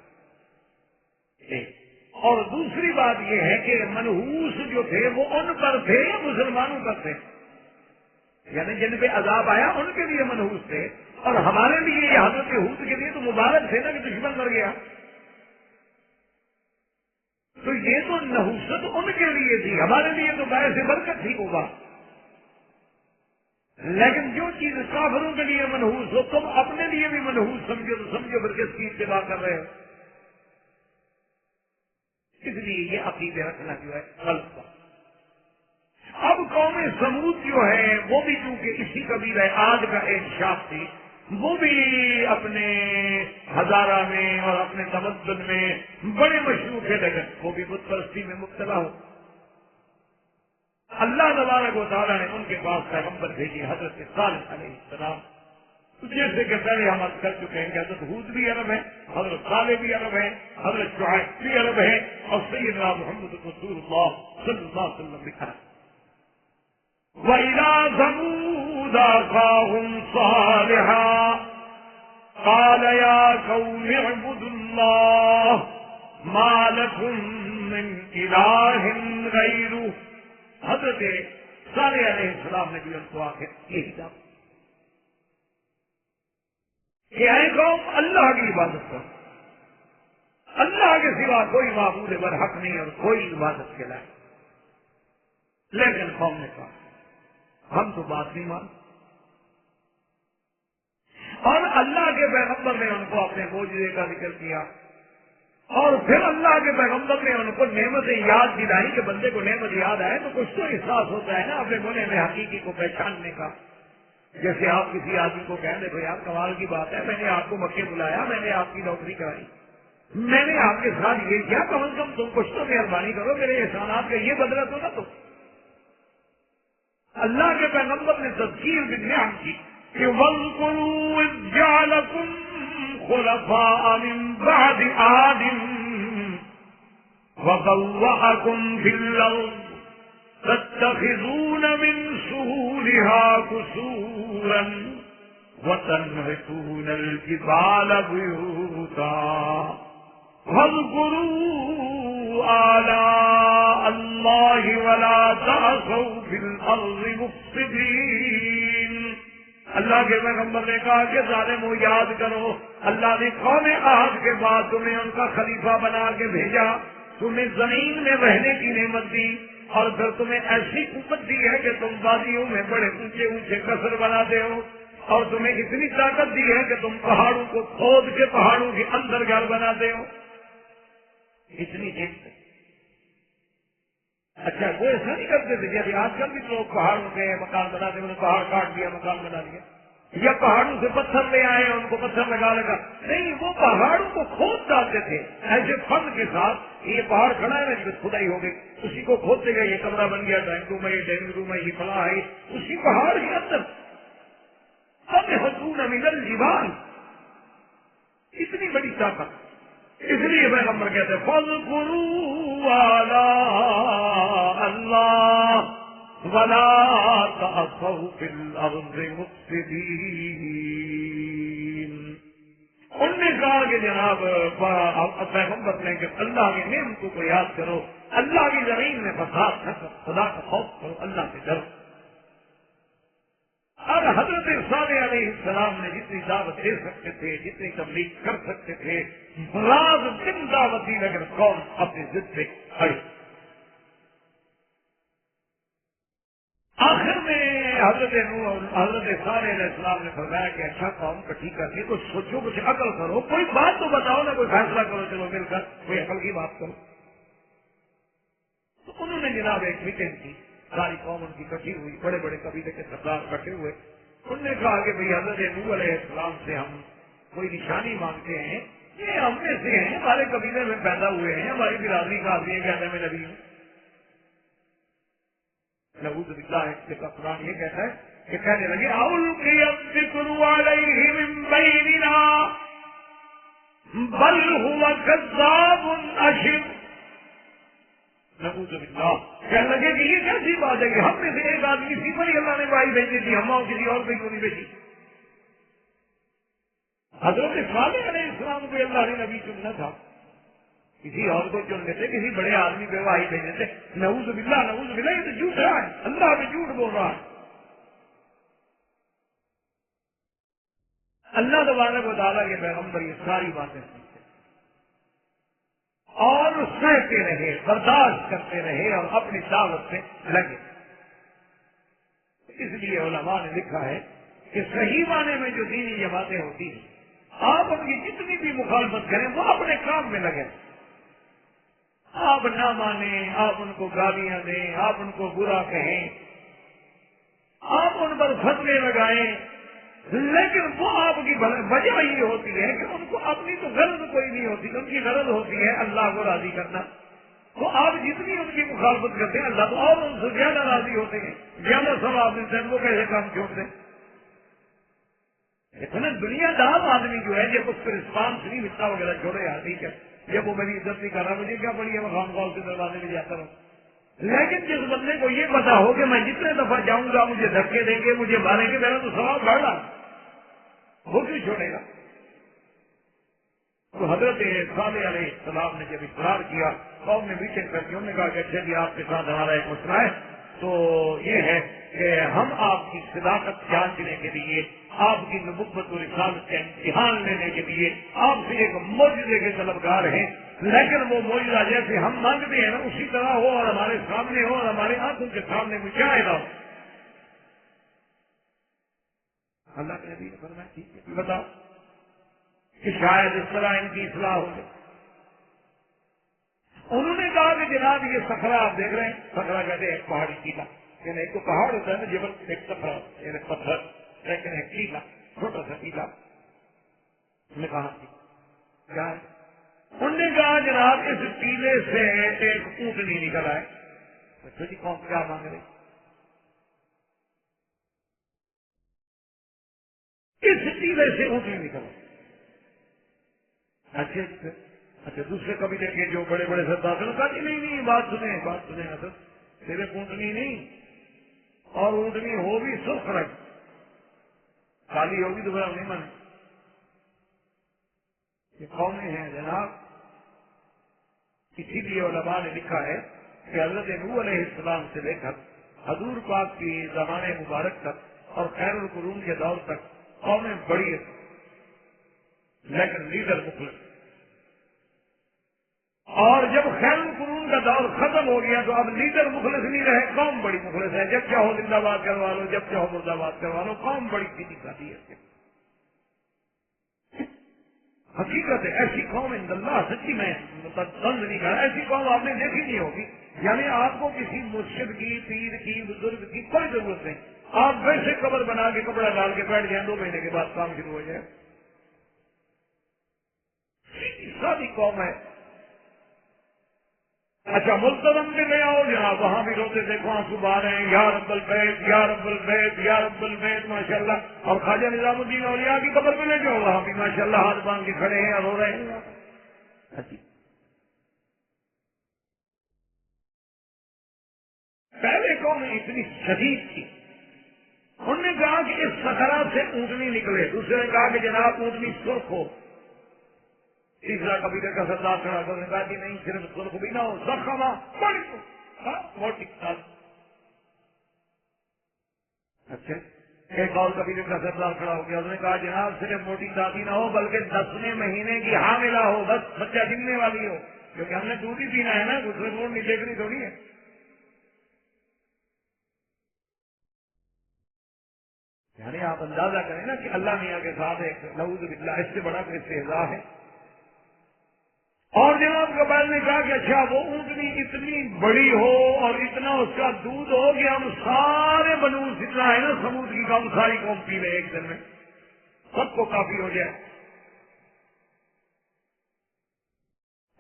اور دوسری بات یہ ہے کہ منحوس جو تھے وہ ان پر تھے یا مسلمانوں پر تھے؟ یعنی جن پہ عذاب آیا ان کے لیے منحوس تھے، اور ہمارے لیے یہ حضرت ہود کے لیے تو مبارک تھے نا کہ دشمن مر گیا۔ تو یہ تو نحوست ان کے لیے تھی، ہمارے لیے تو باعث برکت تھی وہ بات۔ لیکن جو چیز کافروں کے لیے منحوس ہو تم اپنے لیے بھی منحوس سمجھو تو سمجھو پھر کس کی اتباع کر رہے ہو۔ اس لیے یہ عقیدے رکھنا جو ہے غلط بات۔ اب قوم سمود جو ہے وہ بھی چونکہ اسی قبیلہ آج کا انشاف تھی، وہ بھی اپنے ہزارہ میں اور اپنے تمدن میں بڑے مشہور تھے، لیکن وہ بھی بت پرستی میں مبتلا ہو۔ اللہ تبارک و تعالیٰ نے ان کے پاس پیغمبر بھیجی حضرت صالح علیہ السلام، جیسے کہ پہلے ہم کر چکے ہیں کہ حضرت ہود بھی عرب ہے، حضرت صالح بھی عرب ہے، حضرت شعیب بھی عرب ہے، اور سیدنا محمد رسول اللہ صلی اللہ علیہ وسلم بھی عرب۔ وَإِلَىٰ ثَمُودَ أَخَاهُمْ صَالِحًا قَالَ يَا قَوْمِ اعْبُدُوا اللَّهَ مَا لَكُم مِّنْ إِلَٰهٍ غَيْرُهُ۔ حضرت صالح علیہ السلام نے بھی ان کو آخر یہی کہا کہ اے قوم اللہ کی عبادت کرو، اللہ کے سوا کوئی معبود برحق نہیں اور کوئی عبادت کے لائق۔ لیکن قوم نے کہا ہم تو بات نہیں مانتے، اور اللہ کے پیغمبر نے ان کو اپنے معجزے کا ذکر کیا، اور پھر اللہ کے پیغمبر نے ان کو نعمتیں یاد دلائی کہ بندے کو نعمت یاد آئے تو کچھ تو احساس ہوتا ہے نا اپنے گنے میں حقیقی کو پہچاننے کا۔ جیسے آپ کسی آدمی کو کہیں دیکھو یار کمال کی بات ہے، میں نے آپ کو مکے بلایا، میں نے آپ کی نوکری کرائی، میں نے آپ کے ساتھ یہ کیا، کم از کم تم کچھ تو مہربانی کرو، میرے احسانات کا یہ بدلہ تو نہ تم۔ اللہ کے پیغمبر نے تذکیر بالنعم کی کہ وَاذْكُرُوا إِذْ جَعَلَكُمْ خُلَفَاءَ مِن بَعْدِ عَادٍ وَبَوَّأَكُمْ فِي الْأَرْضِ تَتَّخِذُونَ مِن سُهُولِهَا قُصُورًا وَتَنْحِتُونَ الْجِبَالَ بُيُوتًا وَاذْكُرُوا آلاء اللَّهِ وَلَا تَعْثَوْا فِي الْأَرْضِ مُفْسِدِينَ۔ اللہ کے پیغمبر نے کہا کہ ظالمو یاد کرو، اللہ نے قوم عاد کے بعد تمہیں ان کا خلیفہ بنا کے بھیجا، تمہیں زمین میں رہنے کی نعمت دی، اور پھر تمہیں ایسی قوت دی ہے کہ تم وادیوں میں بڑے اونچے اونچے قصر بناتے ہو، اور تمہیں اتنی طاقت دی ہے کہ تم پہاڑوں کو کھود کے پہاڑوں کے اندر گھر بناتے ہو۔ اتنی چیز اچھا وہ ایسا نہیں کرتے تھے جیسے آج کل بھی لوگ پہاڑوں کے مکان بناتے ہیں، پہاڑ کاٹ دیا مکان بنا لیا، یا پہاڑوں سے پتھر لے آئے ان کو پتھر لگا لگا، نہیں وہ پہاڑوں کو کھود ڈالتے تھے ایسے فن کے ساتھ، یہ پہاڑ کھڑا ہے نا کھدائی ہو گئی، اسی کو کھودتے گئے، یہ کمرہ بن گیا، ڈائننگ روم ہے، یہ فلاں ہے، اسی پہاڑ کے اندر فَتَنْحِتُونَ مِنَ الْجِبَالِ، اتنی بڑی طاقت۔ اس لیے پیغمبر کہتے ہیں فَاذْكُرُوا آلَاءَ اللَّهِ وَلَا تَعْثَوْا فِي الْأَرْضِ مُفْسِدِينَ۔ ان نے کہا کہ جناب پیغمبر نے کہ اللہ کی نعمتوں کو یاد کرو، اللہ کی زمین میں فساد نہ کرو، خدا کا خوف کرو، اللہ سے ڈرو۔ اور حضرت صالح علیہ السلام نے جتنی دعوت دے سکتے تھے، جتنی تبلیغ کر سکتے تھے، رات دن دعوت دی، لیکن قوم اپنی ضد پہ کھڑی۔ آخر میں حضرت صالح علیہ السلام نے فرمایا کہ اچھا قوم کٹھی کر کے کچھ سوچو، کچھ عقل کرو، کوئی بات تو بتاؤ نا، کوئی فیصلہ کرو، چلو مل کر کوئی عقل کی بات کرو۔ تو انہوں نے جناب ایک میٹنگ کی، ساری قوم ان کی کٹھی ہوئی، بڑے بڑے قبیلے کے سردار کٹے ہوئے، انہوں نے کہا کہ بھئی حضرت نوح علیہ السلام سے ہم کوئی نشانی مانگتے ہیں، یہ ہم میں سے ہیں، ہمارے قبیلے میں پیدا ہوئے ہیں، ہماری برادری کا آدمی کہتے ہیں میں نبی ہوں۔ نعوذ باللہ، اس کا قرآن یہ کہتا ہے کہ کہنے لگے اُلْقِيَ الذِّكْرُ عَلَيْهِ مِن بَيْنِنَا بَلْ هُوَ كَذَّابٌ أَشِرٌ. نعوذ باللہ. کہنے لگے کہ یہ کیسی بات ہے کہ ہم میں سے ایک آدمی سی پر ہی اللہ نے وحی بھیجی تھی، ہم کسی اور پہ کیوں نہیں بھیجی؟ حضرت صالح علیہ السلام کو اللہ نے نبی چننا تھا، کسی اور کو چن لیتے، کسی بڑے آدمی پہ وحی بھیج دیتے. نعوذ باللہ نعوذ باللہ. یہ تو جھوٹ رہا ہے، اللہ پہ جھوٹ بول رہا ہے. اللہ تبارک و تعالیٰ کے پیغمبر یہ ساری باتیں سنتے اور سہتے رہے، برداشت کرتے رہے اور اپنی دعوت سے لگے. اس لیے علماء نے لکھا ہے کہ صحیح معنی میں جو دینی جماعتیں ہوتی ہیں، آپ ان کی جتنی بھی مخالفت کریں وہ اپنے کام میں لگیں. آپ نہ مانیں، آپ ان کو گالیاں دیں، آپ ان کو برا کہیں، آپ ان پر فتوے لگائیں، لیکن وہ آپ کی وجہ یہ ہوتی ہے کہ ان کو اپنی تو غرض کوئی نہیں ہوتی، ان کی غرض ہوتی ہے اللہ کو راضی کرنا. تو آپ جتنی ان کی مخالفت کرتے ہیں اللہ تو اور ان سے زیادہ راضی ہوتے ہیں، زیادہ ثواب ملتے ہیں. وہ کیسے کام چھوڑ دیں؟ اتنا دنیا دار آدمی جو ہے جب اس کو رسپانس نہیں ملتا وغیرہ چھوڑے یار ٹھیک ہے، جب وہ میری عزت نہیں کر رہا مجھے کیا پڑی ہے، میں خام خواہ کے دروازے میں جاتا ہوں. لیکن جس بندے کو یہ پتا ہو کہ میں جتنے دفعہ جاؤں گا مجھے دھکے دیں گے، مجھے ماریں گے، میرا تو ثواب بڑھ رہا، وہ کیوں چھوڑے گا؟ تو حضرت صالح علیہ السلام نے جب اقرار کیا، قوم نے میٹنگ کر کے انہوں نے کہا کہ اچھا جی آپ کے ساتھ ہمارا ایک مسئلہ ہے، تو یہ ہے کہ ہم آپ کی صداقت جانچنے کے لیے، آپ کی نبوت و رسالت کا امتحان لینے کے لیے آپ سے ایک معجزے کے طلبگار ہیں، لیکن وہ معجزہ جیسے ہم مانگتے ہیں نا اسی طرح ہو اور ہمارے سامنے ہو اور ہمارے آنکھوں کے سامنے مشاہدہ ہو. اللہ کے نبی نے فرمایا ٹھیک ہے بتاؤ کہ شاید اس طرح ان کی اصلاح ہو جائے. انہوں نے کہا کہ جناب یہ صخرہ آپ دیکھ رہے ہیں، صخرہ کہتے ہیں ایک پہاڑی ٹیلا، یعنی ایک تو پہاڑ ہوتا ہے نا جبل، ایک صخرہ یعنی پتھر، لیکن ایک ٹیلا، چھوٹا سا ٹیلا. انہوں نے کہا کیا ہے؟ انہوں نے کہا جناب اس ٹیلے سے ایک اونٹنی نکل آئے. اچھا جی کون کیا مانگ رہے؟ اس ٹیلے سے اونٹنی نکل آئے. اچھا اچھا دوسرے قبیلے کے جو بڑے بڑے سردار نے کہا کہ نہیں بات سنیں حضرت، صرف اونٹنی نہیں اور اونٹنی ہو بھی سرخ رنگ، کالی ہوگی تو بڑا نہیں مانے. یہ قومیں ہیں جناب. اسی لیے علماء نے لکھا ہے کہ حضرت نوح علیہ السلام سے لے کر حضور پاک کی زمانے مبارک تک اور خیر القرون کے دور تک قومیں بڑی ہیں لیکن لیڈر مخلص. اور جب خیر القرون کا دور ختم ہو گیا تو اب لیڈر مخلص نہیں رہے، قوم بڑی مخلص ہے. جب چاہو زندہ باد کروا لو، جب چاہو مردہ باد کروا لو، قوم بڑی سیدھی سادھی ہے. حقیقت ہے ایسی قوم عند اللہ سچی میں طنز نہیں کر رہا، ایسی قوم آپ نے دیکھی نہیں ہوگی. یعنی آپ کو کسی مرشد کی، پیر کی، بزرگ کی کوئی ضرورت نہیں، آپ ویسے قبر بنا کے کپڑا ڈال کے بیٹھ جائیں، 2 مہینے کے بعد کام شروع ہو جائے. سادی قوم ہے. اچھا ملتظم کے لے آؤ جناب، وہاں بھی روتے دیکھو آنسو بہا رہے ہیں، یا رب البیت یا رب البیت یا رب البیت ماشاء اللہ. اور خواجہ نظام الدین اولیاء کی قبر پہ لے جاؤ، وہاں بھی ماشاء اللہ ہاتھ باندھ کے کھڑے ہیں اور رو رہے ہیں. پہلے قوم اتنی شدید تھی، انہوں نے کہا کہ اس صخرہ سے اونٹنی نکلے، دوسرے نے کہا کہ جناب اونٹنی سرخ ہو. تیسرا قبیلے کا سردار کھڑا کر نے کہا کہ نہیں صرف سرخ بھی نہ ہو، زخمہ بڑی موٹی. اچھا ایک اور قبیلے کا سردار کھڑا ہو گیا، اس نے کہا جناب صرف موٹی دادی نہ ہو بلکہ 10ویں مہینے کی حاملہ ہو، بس بچہ جننے والی ہو، کیونکہ ہم نے دودھ ہی پینا ہے نا، دوسرے کو نہیں دیکھنی تھوڑی ہے. یعنی آپ اندازہ کریں نا کہ اللہ میاں کے ساتھ ایک نعوذ باللہ اس سے بڑا کوئی استہزاء ہے. اور جناب قبائل نے کہا کہ اچھا وہ اونٹنی اتنی بڑی ہو اور اتنا اس کا دودھ ہو کہ ہم سارے بنوس جتنا ہے نا سمود کی قوم ساری قوم پی لے ایک دن میں، سب کو کافی ہو جائے.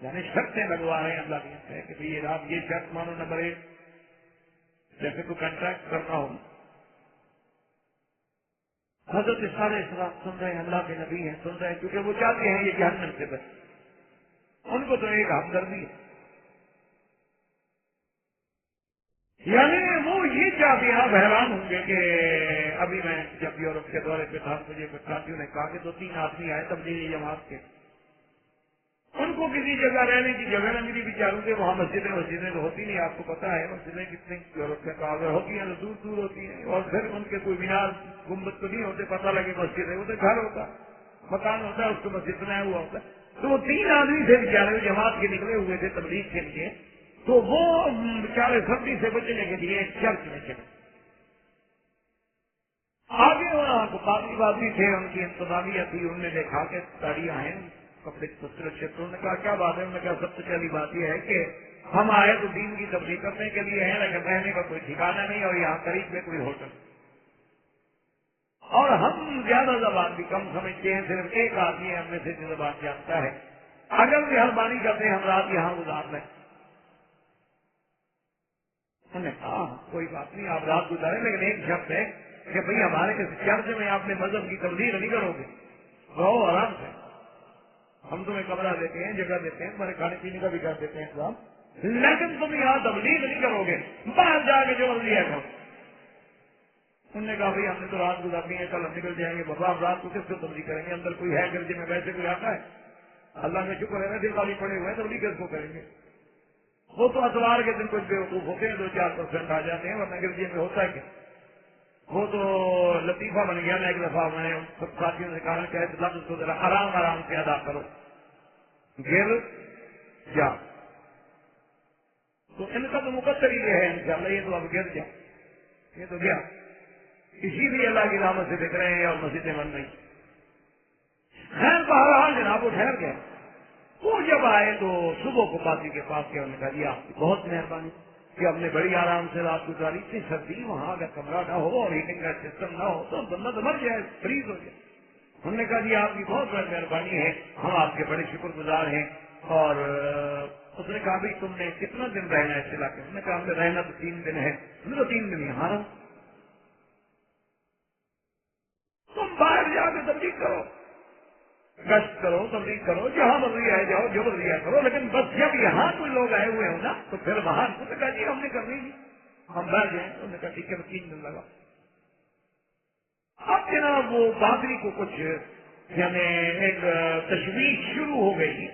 یعنی شرطیں لگوا رہے ہیں اللہ کے کہ بھائی آپ یہ شرط مانو. نمبر 1 جیسے کوئی کنٹریکٹ کرنا ہو حضرت سارے اسلام سن رہے ہیں، اللہ کے نبی ہیں، سن رہے ہیں، کیونکہ وہ چاہتے ہیں یہ جہنم سے بچے. ان کو تو ایک ہمدردی ہے، یعنی وہ یہ چاہتے ہیں. آپ حیران ہوں گے کہ ابھی میں جب یورپ کے دورے پہ تھا، مجھے ساتھیوں نے کہا کہ 2-3 آدمی آئے تبلیغی جماعت کے، ان کو کسی جگہ رہنے کی جگہ نہ ملی بیچاروں کے. وہاں مسجدیں تو ہوتی نہیں، آپ کو پتا ہے مسجدیں کتنی یورپ میں کہا ہوتی ہیں، دور دور ہوتی ہیں، اور پھر ان کے کوئی مینار گنبد تو نہیں ہوتے، پتہ لگے مسجد ہے، وہ تو گھر ہوتا مکان ہوتا ہے، اس کو مسجد بنایا ہوا ہوتا ہے. تو وہ 3 آدمی تھے بیچارے جماعت کے نکلے ہوئے تھے تبلیغ کے لیے، تو وہ بیچارے سردی سے بچنے کے لیے چرچ میں چلے. آگے وہاں کو پادری تھے، ان کی انتظامیہ تھی، انہوں نے دیکھا کہ تاڑیاں ہیں، کپڑے سرکشت. انہوں نے کہا کیا بات ہے؟ انہوں نے کہا سب سے پہلی بات یہ ہے کہ ہم آئے تو دین کی تبلیغ کرنے کے لیے ہیں، لیکن رہنے کا کوئی ٹھکانا نہیں، اور یہاں قریب میں کوئی ہوٹل، اور ہم زیادہ زبان بھی کم سمجھتے ہیں، صرف ایک آدمی ہے ہم میں سے جو زبان جانتا ہے، اگر مہربانی کرتے ہم رات یہاں گزار لیں. انہوں نے کہا کوئی بات نہیں، آپ رات گزاریں، لیکن ایک شرط ہے کہ بھئی ہمارے چرچ میں آپ نے مذہب کی تبلیغ نہیں کرو گے، رہو آرام سے، ہم تمہیں کمرہ دیتے ہیں، جگہ دیتے ہیں، تمہارے کھانے پینے کا بھی کر دیتے ہیں انتظام، لیکن تم یہاں تبلیغ نہیں کرو گے، باہر جا کے جو مرضی ہے کرو. انہوں نے کہا بھائی ہم نے تو رات گزارنی ہے، کل ہم نکل جائیں گے. بابا آپ رات کو کس کو تبلیغ کریں گے؟ اندر کوئی ہے گرجے میں ویسے کوئی آتا ہے؟ اللہ کا شکر ہے نا، دل خالی پڑے ہوئے ہیں، تبلیغ کس کو کریں گے؟ وہ تو اتوار کے دن کچھ بیوقوف ہوتے ہیں، 2-4% آ جاتے ہیں، ورنہ گرجے میں ہوتا ہے کہ وہ تو لطیفہ بن گیا نا. ایک دفعہ میں نے سب ساتھیوں سے کہا کہ لفظ کو ذرا آرام سے ادا کرو، گر جا. تو ان کا تو مقدر ہی یہ ہے انشاءاللہ، یہ تو اب گر جا، یہ تو گیا. اسی لیے اللہ کی رحمت سے دیکھ رہے ہیں اور مسجدیں بن رہی. خیر بہرحال جناب وہ ٹھہر گئے. وہ جب آئے تو صبح کو پادری کے پاس گیا، انہوں نے کہا جی آپ کی بہت مہربانی کہ ہم نے بڑی آرام سے رات گزاری. اتنی سردی، وہاں اگر کمرہ نہ ہو اور ہیٹنگ کا سسٹم نہ ہو تو بندہ تو مر جائے، فریز ہو جائے. انہوں نے کہا جی آپ کی بہت بڑی مہربانی ہے، ہم آپ کے بڑے شکر گزار ہیں. اور اس نے کہا بھائی تم نے کتنا دن رہنا ہے اس علاقے میں؟ نے کہا ہم نے رہنا تو 3 دن ہے. میں تو 3 دن یہاں رہا. تم باہر جا کے تبلیغ کرو، گشت کرو، تبلیغ کرو، جہاں مرضی آئے جاؤ، جو مرضی آئے کرو، لیکن بس جب یہاں کوئی لوگ آئے ہوئے ہوں نا تو پھر باہر. انہوں نے کہا جی ہم نے کرنی نہیں، ہم باہر جائیں. انہوں نے کہا ٹھیک ہے، 3 دن لگا. اب جناب وہ پادری کو کچھ یعنی ایک تشویش شروع ہو گئی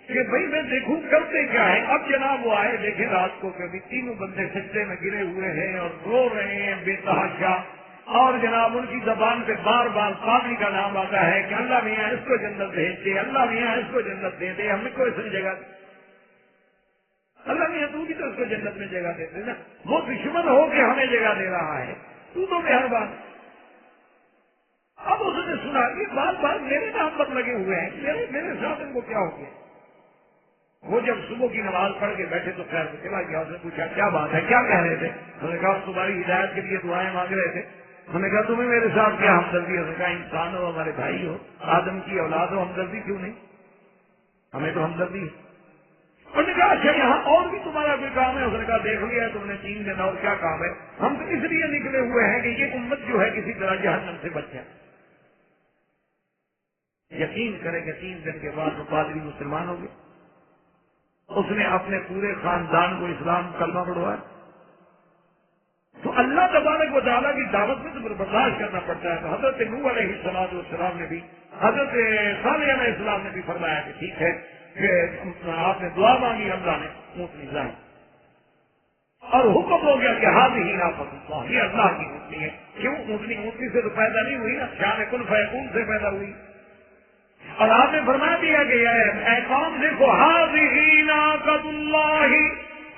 کہ بھائی میں دیکھوں کرتے کیا ہے. اب جناب وہ آئے، دیکھے رات کو کہ تینوں بندے سجدے میں گرے ہوئے ہیں اور رو رہے ہیں بے تحاشا، اور جناب ان کی زبان پہ بار بار پادری کا نام آتا ہے کہ اللہ میاں اس کو جنت بھیج دے، اللہ میاں اس کو جنت دے دے، ہم کو اس میں جگہ دے. اللہ میاں تو بھی تو اس کو جنت میں جگہ دے دے نا، وہ دشمن ہو کے ہمیں جگہ دے رہا ہے، تو مہربان. اب اس نے سنا یہ بار بار میرے نام پر لگے ہوئے ہیں، میرے ساتھ ان کو کیا ہو گیا. وہ جب صبح کی نماز پڑھ کے بیٹھے تو خیر چلا گیا. اس نے پوچھا کیا بات ہے، کیا کہہ رہے تھے؟ انہوں نے کہا تمہاری ہدایت کے لیے دعائیں مانگ رہے تھے. انہوں نے کہا تمہیں میرے ساتھ کیا ہمدردی؟ انہوں نے کہا انسان ہو، ہمارے بھائی ہو، آدم کی اولاد ہو، ہمدردی کیوں نہیں؟ ہمیں تو ہمدردی ہے. انہوں نے کہا اچھا یہاں اور بھی تمہارا کوئی کام ہے؟ اس نے کہا دیکھ لیا تم نے 3 دن، اور کیا کام ہے؟ ہم تو اس لیے نکلے ہوئے ہیں کہ یہ امت جو ہے کسی طرح جہنم سے بچ جائے. یقین کریں کہ 3 دن کے بعد وہ پادری مسلمان ہو گئے. اس نے اپنے پورے خاندان کو اسلام کلمہ پڑھوایا. تو اللہ تبارک و تعالیٰ کی دعوت میں تو برداشت کرنا پڑتا ہے. تو حضرت نوح علیہ السلام نے بھی، حضرت صالح علیہ السلام نے بھی فرمایا کہ ٹھیک ہے کہ آپ نے دعا مانگی، اللہ نے اونٹنی لائی اور حکم ہو گیا کہ ہی نافت اللہ، یہ اللہ کی اونٹنی ہے. کیوں؟ اونٹنی سے تو پیدا نہیں ہوئی نا، شان کن فیکون سے پیدا ہوئی. اور آپ نے فرما دیا کہ اے قوم دیکھو، ہذہ ناقۃ اللہ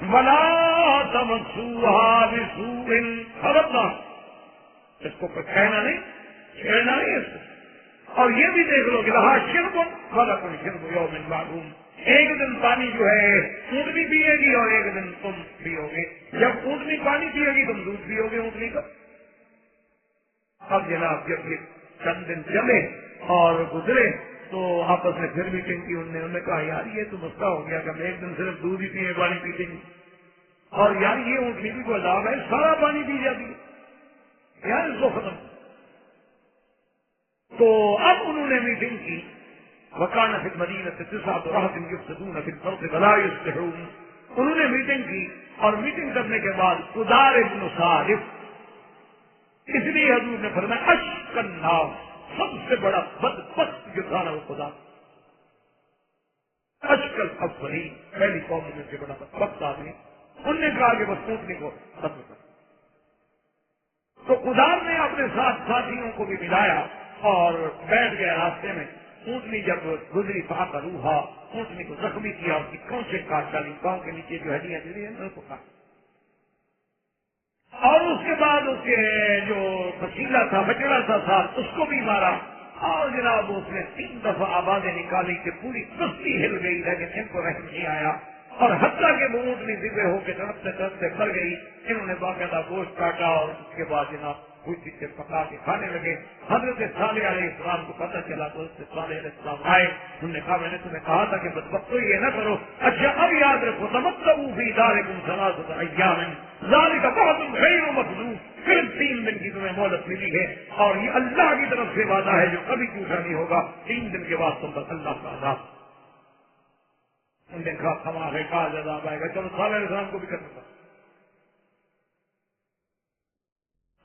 ولا تمسوها بسوء، خبردار اس کو کہنا نہیں، چھیڑنا نہیں اس کو. اور یہ بھی دیکھ لو کہ رہا شرب ولکم شرب یوم معلوم، ایک دن پانی جو ہے اونٹنی پیے گی اور ایک دن تم پیو گے. جب اونٹنی پانی پیے گی تم دودھ پیو گے اونٹنی کا. اب جناب جب یہ چند دن چلے اور گزرے تو آپس میں پھر میٹنگ کی. انہوں نے کہا یار یہ تو مسئلہ ہو گیا کہ ہم ایک دن صرف دودھ ہی پیے، پانی پیتے نہیں، اور یار یہ اونٹنی بھی کو عذاب ہے، سارا پانی پی جاتی ہے، یار اس کو ختم. تو اب انہوں نے میٹنگ کی، وکان فی المدینۃ تسعۃ رہط یفسدون فی الارض ولا یصلحون، انہوں نے میٹنگ کی، اور میٹنگ کرنے کے بعد قدار ابن صالح، اس لیے حضور نے فرمایا اشق الناس، سب سے بڑا بدبخت جو تھا نا وہ خدا، اشکل الاولین، پہلی قوم میں سے بڑا بدبخت آدمی، انہوں نے کہا کہ بس اونٹنی کو ختم کر، تو قدار نے اپنے ساتھ ساتھیوں کو بھی ملایا اور بیٹھ گیا راستے میں، اونٹنی جب گزری فاقا روحا، اونٹنی کو زخمی کیا، اس کی کونچے کاٹ ڈالی، پاؤں کے نیچے جو ہڈیاں گری ہیں ان کو کاٹ، اور اس کے بعد اس کے جو پسیلا تھا، بچڑا تھا ساتھ، اس کو بھی مارا، اور جناب اس نے 3 دفعہ آوازیں نکالی کہ پوری کشتی ہل گئی، لیکن ان کو رحم نہیں آیا، اور حتیٰ کہ وہ اونٹنی ذبح ہو کے تڑپتے تڑپتے مر گئی، انہوں نے باقاعدہ گوشت کاٹا اور اس کے بعد جناب کوئی چیزیں پکا کے کھانے لگے۔ حضرت صالح علیہ السلام کو پتہ چلا تو حضرت صالح علیہ السلام آئے، انہوں نے کہا میں نے تمہیں کہا تھا کہ بدبختو یہ نہ کرو، اچھا اب یاد رکھو تمتعوا فی دارکم ثلاثۃ ایام ذالک وعد غیر مکذوب، پھر 3 دن کی تمہیں مہلت ملی ہے، اور یہ اللہ کی طرف سے وعدہ ہے جو کبھی جھوٹا نہیں ہوگا، 3 دن کے بعد تم پر اللہ کا عذاب۔ انہوں نے کہا کما ہے کہا عذاب آئے گا، چلو صالح علیہ السلام کو بھی کرنا تھا،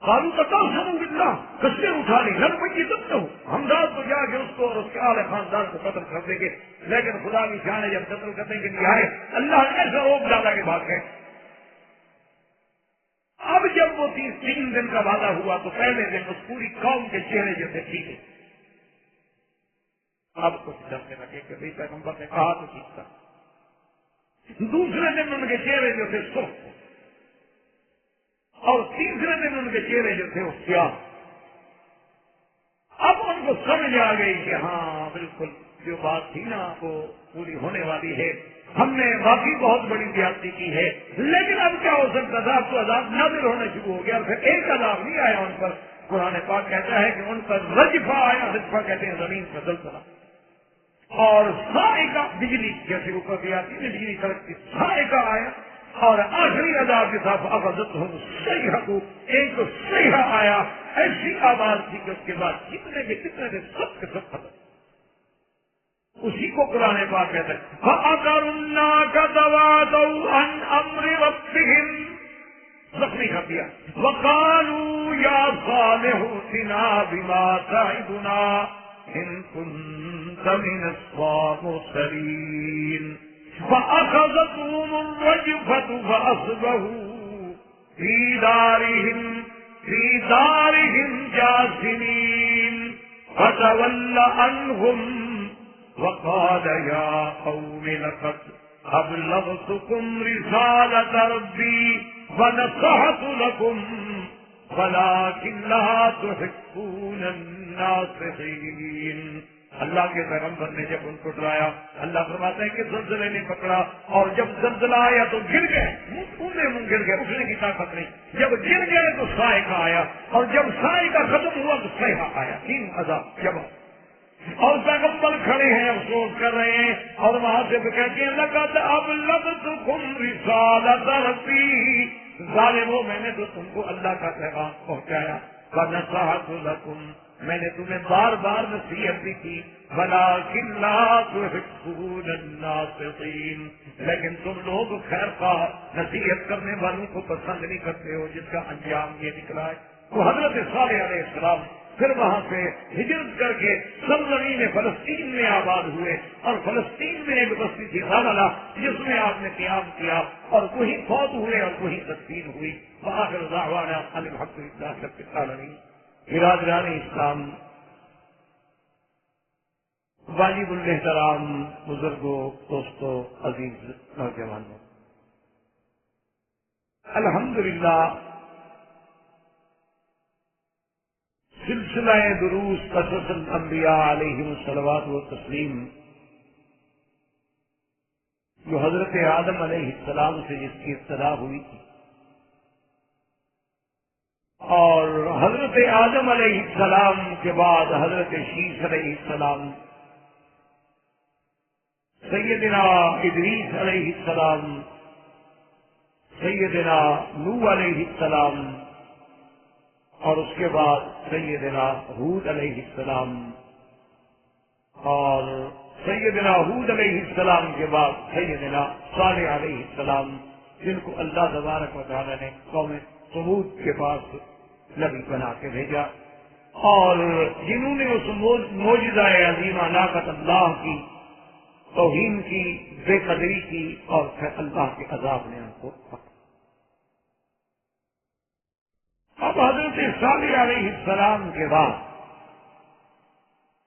قالوا تقاسموا باللہ، قسمیں اٹھا لی، لن نقتلہ، ہم رات کو جا کے اس کو اور اس کے آل خاندان کو قتل کر دیں گے، لیکن خدا کی شان ہے جب قتل کرنے کے لیے آئے اللہ نے ایسا روک ڈالا کہ بھاگ گئے۔ اب جب وہ 3 دن کا وعدہ ہوا تو پہلے دن اس پوری قوم کے چہرے جو تھے ٹھیک ہے، اب کچھ ڈرنے لگے کہ بھائی پیغمبر نے کہا تو ٹھیک تھا، دوسرے دن ان کے چہرے جو تھے سرخ، اور تیسرے دن ان کے چہرے جو تھے وہ سیاہ۔ اب ان کو سمجھ آ گئی کہ ہاں بالکل جو بات تھی نا وہ پوری ہونے والی ہے، ہم نے واقعی بہت بڑی زیادتی کی ہے، لیکن اب کیا ہو سکتا تھا، اب تو عذاب نازل ہونا شروع ہو گیا، پھر ایک عذاب نہیں آیا ان پر، قرآن پاک کہتا ہے کہ ان پر رجفہ آیا، رجفہ کہتے ہیں زمین پر زلزلہ، اور صاعقہ، بجلی جیسے اوپر بھی آتی ہے بجلی کڑکتی، صاعقہ آیا، اور آخری عذاب کے ساتھ اخذتہم الصیحۃ، ایک تو صیحہ آیا، ایسی آواز تھی کہ اس کے بعد جتنے بھی سب کے سب ختم۔ اسی کو قرآن پاک کہتا ہے فَأَقَرُوا النَّاقَةَ وَعَتَوْا عَنْ أَمْرِ رَبِّهِمْ، زخمی کر دیا، وَقَالُوا يَا صَالِحُ ائْتِنَا بِمَا تَعِدُنَا إِن كُنتَ مِنَ الصَّابِرِينَ فَأَخَذَتْهُمُ الرَّجْفَةُ فَأَصْبَحُوا فِي دَارِهِمْ جَاثِمِينَ فَتَوَلَّ عَنْهُمْ وقال يا قوم لقد أبلغتكم رسالة ربي ونصحت لكم ولكن لا تحبون الناصحين۔ اللہ کے پیغمبر نے جب ان کو ڈرایا، اللہ فرماتے ہیں کہ زلزلے نے پکڑا، اور جب زلزلہ آیا تو گر گئے، منہ گر گئے، اٹھنے کی طاقت نہیں، جب گر گئے تو صاعقہ آیا، اور جب صاعقہ ختم ہوا تو صیحہ آیا، 3 عذاب جب، اور پیغمبر کھڑے ہیں افسوس کر رہے ہیں، اور وہاں سے کہتے ہیں لقد ابلغتکم رسالۃ ربی، ظالمو میں نے تو تم کو اللہ کا پیغام پہنچایا، ونصحت لکم میں نے تمہیں بار بار نصیحت بھی کی، ولکن لا تحبون الناصحین لیکن تم لوگ خیر خواہ نصیحت کرنے والوں کو پسند نہیں کرتے ہو، جس کا انجام یہ نکلا ہے۔ تو حضرت صالح علیہ السلام پھر وہاں سے ہجرت کر کے سرزمین فلسطین میں آباد ہوئے، اور فلسطین میں ایک بستی تھی رملہ، جس میں آپ نے قیام کیا، اور وہی فوت ہوئے اور وہی تدفین ہوئی۔ وآخر دعوانا ان الحمد للہ رب العالمین۔ برادران اسلام، واجب الاحترام بزرگوں، دوستوں، عزیز نوجوانوں، الحمدللہ سلسلہ دروس قصص الانبیاء علیہم الصلوات و تسلیم، جو حضرت آدم علیہ السلام سے جس کی ابتدا ہوئی تھی، اور حضرت آدم علیہ السلام کے بعد حضرت شیس علیہ السلام، سیدنا ادریس علیہ السلام، سیدنا نوح علیہ السلام، اور اس کے بعد سیدنا ہود علیہ السلام، اور سیدنا ہود علیہ السلام کے بعد سیدنا صالح علیہ السلام، جن کو اللہ تبارک و تعالی نے قوم ثمود کے پاس نبی بنا کے بھیجا، اور جنہوں نے اس معجزہ عظیمہ ناقت اللہ کی توہین کی، بے قدری کی، اور پھر اللہ کے عذاب نے ان کو پکڑا۔ اب حضرت صالح علیہ السلام کے بعد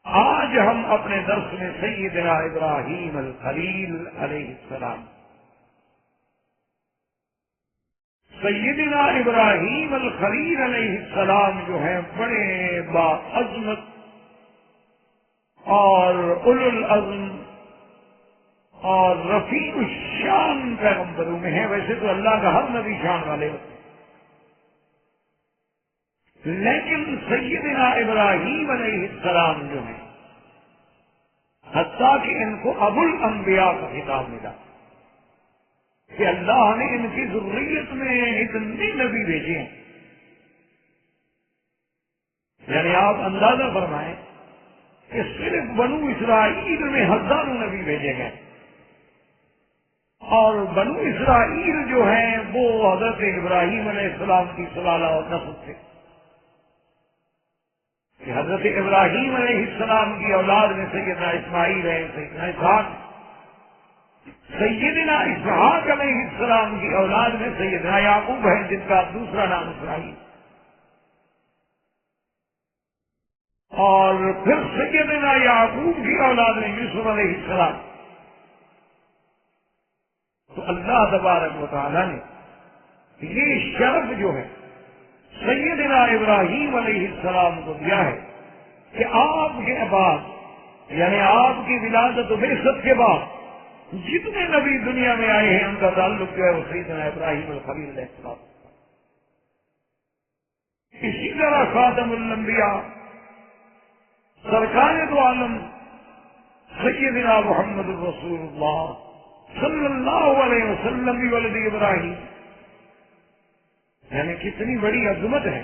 آج ہم اپنے درس میں سیدنا ابراہیم الخلیل علیہ السلام، سیدنا ابراہیم الخلیل علیہ السلام جو ہیں بڑے باعظمت اور اولو العزم اور رفیع الشان پیغمبروں میں ہیں۔ ویسے تو اللہ کا ہر نبی شان والے ہوتے ہیں، لیکن سیدنا ابراہیم علیہ السلام جو ہیں، حتیٰ کہ ان کو ابو الانبیاء کا خطاب ملا کہ اللہ نے ان کی ذریت میں اتنے نبی بھیجے ہیں، یعنی آپ اندازہ فرمائیں کہ صرف بنو اسرائیل میں ہزاروں نبی بھیجے گئے، اور بنو اسرائیل جو ہیں وہ حضرت ابراہیم علیہ السلام کی سلالہ اور نسل تھے، کہ حضرت ابراہیم علیہ السلام کی اولاد میں سیدنا اسماعیل ہے، سیدنا اسحاق، سیدنا اسحاق علیہ السلام کی اولاد میں سیدنا یعقوب ہے، جن کا دوسرا نام اسرائیل، اور پھر سیدنا یعقوب کی اولاد میں یوسف علیہ السلام۔ تو اللہ تبارک و تعالیٰ نے یہ شرف جو ہے سیدنا ابراہیم علیہ السلام کو دیا ہے کہ آپ کے بعد، یعنی آپ کی ولادت و بعثت کے بعد جتنے نبی دنیا میں آئے ہیں ان کا تعلق جو ہے وہ سیدنا ابراہیم الخلیل علیہ السلام۔ اسی طرح خاتم الانبیاء سرکار دو عالم سیدنا محمد الرسول اللہ صلی اللہ علیہ وسلم بھی ولد ابراہیم، یعنی کتنی بڑی عظمت ہے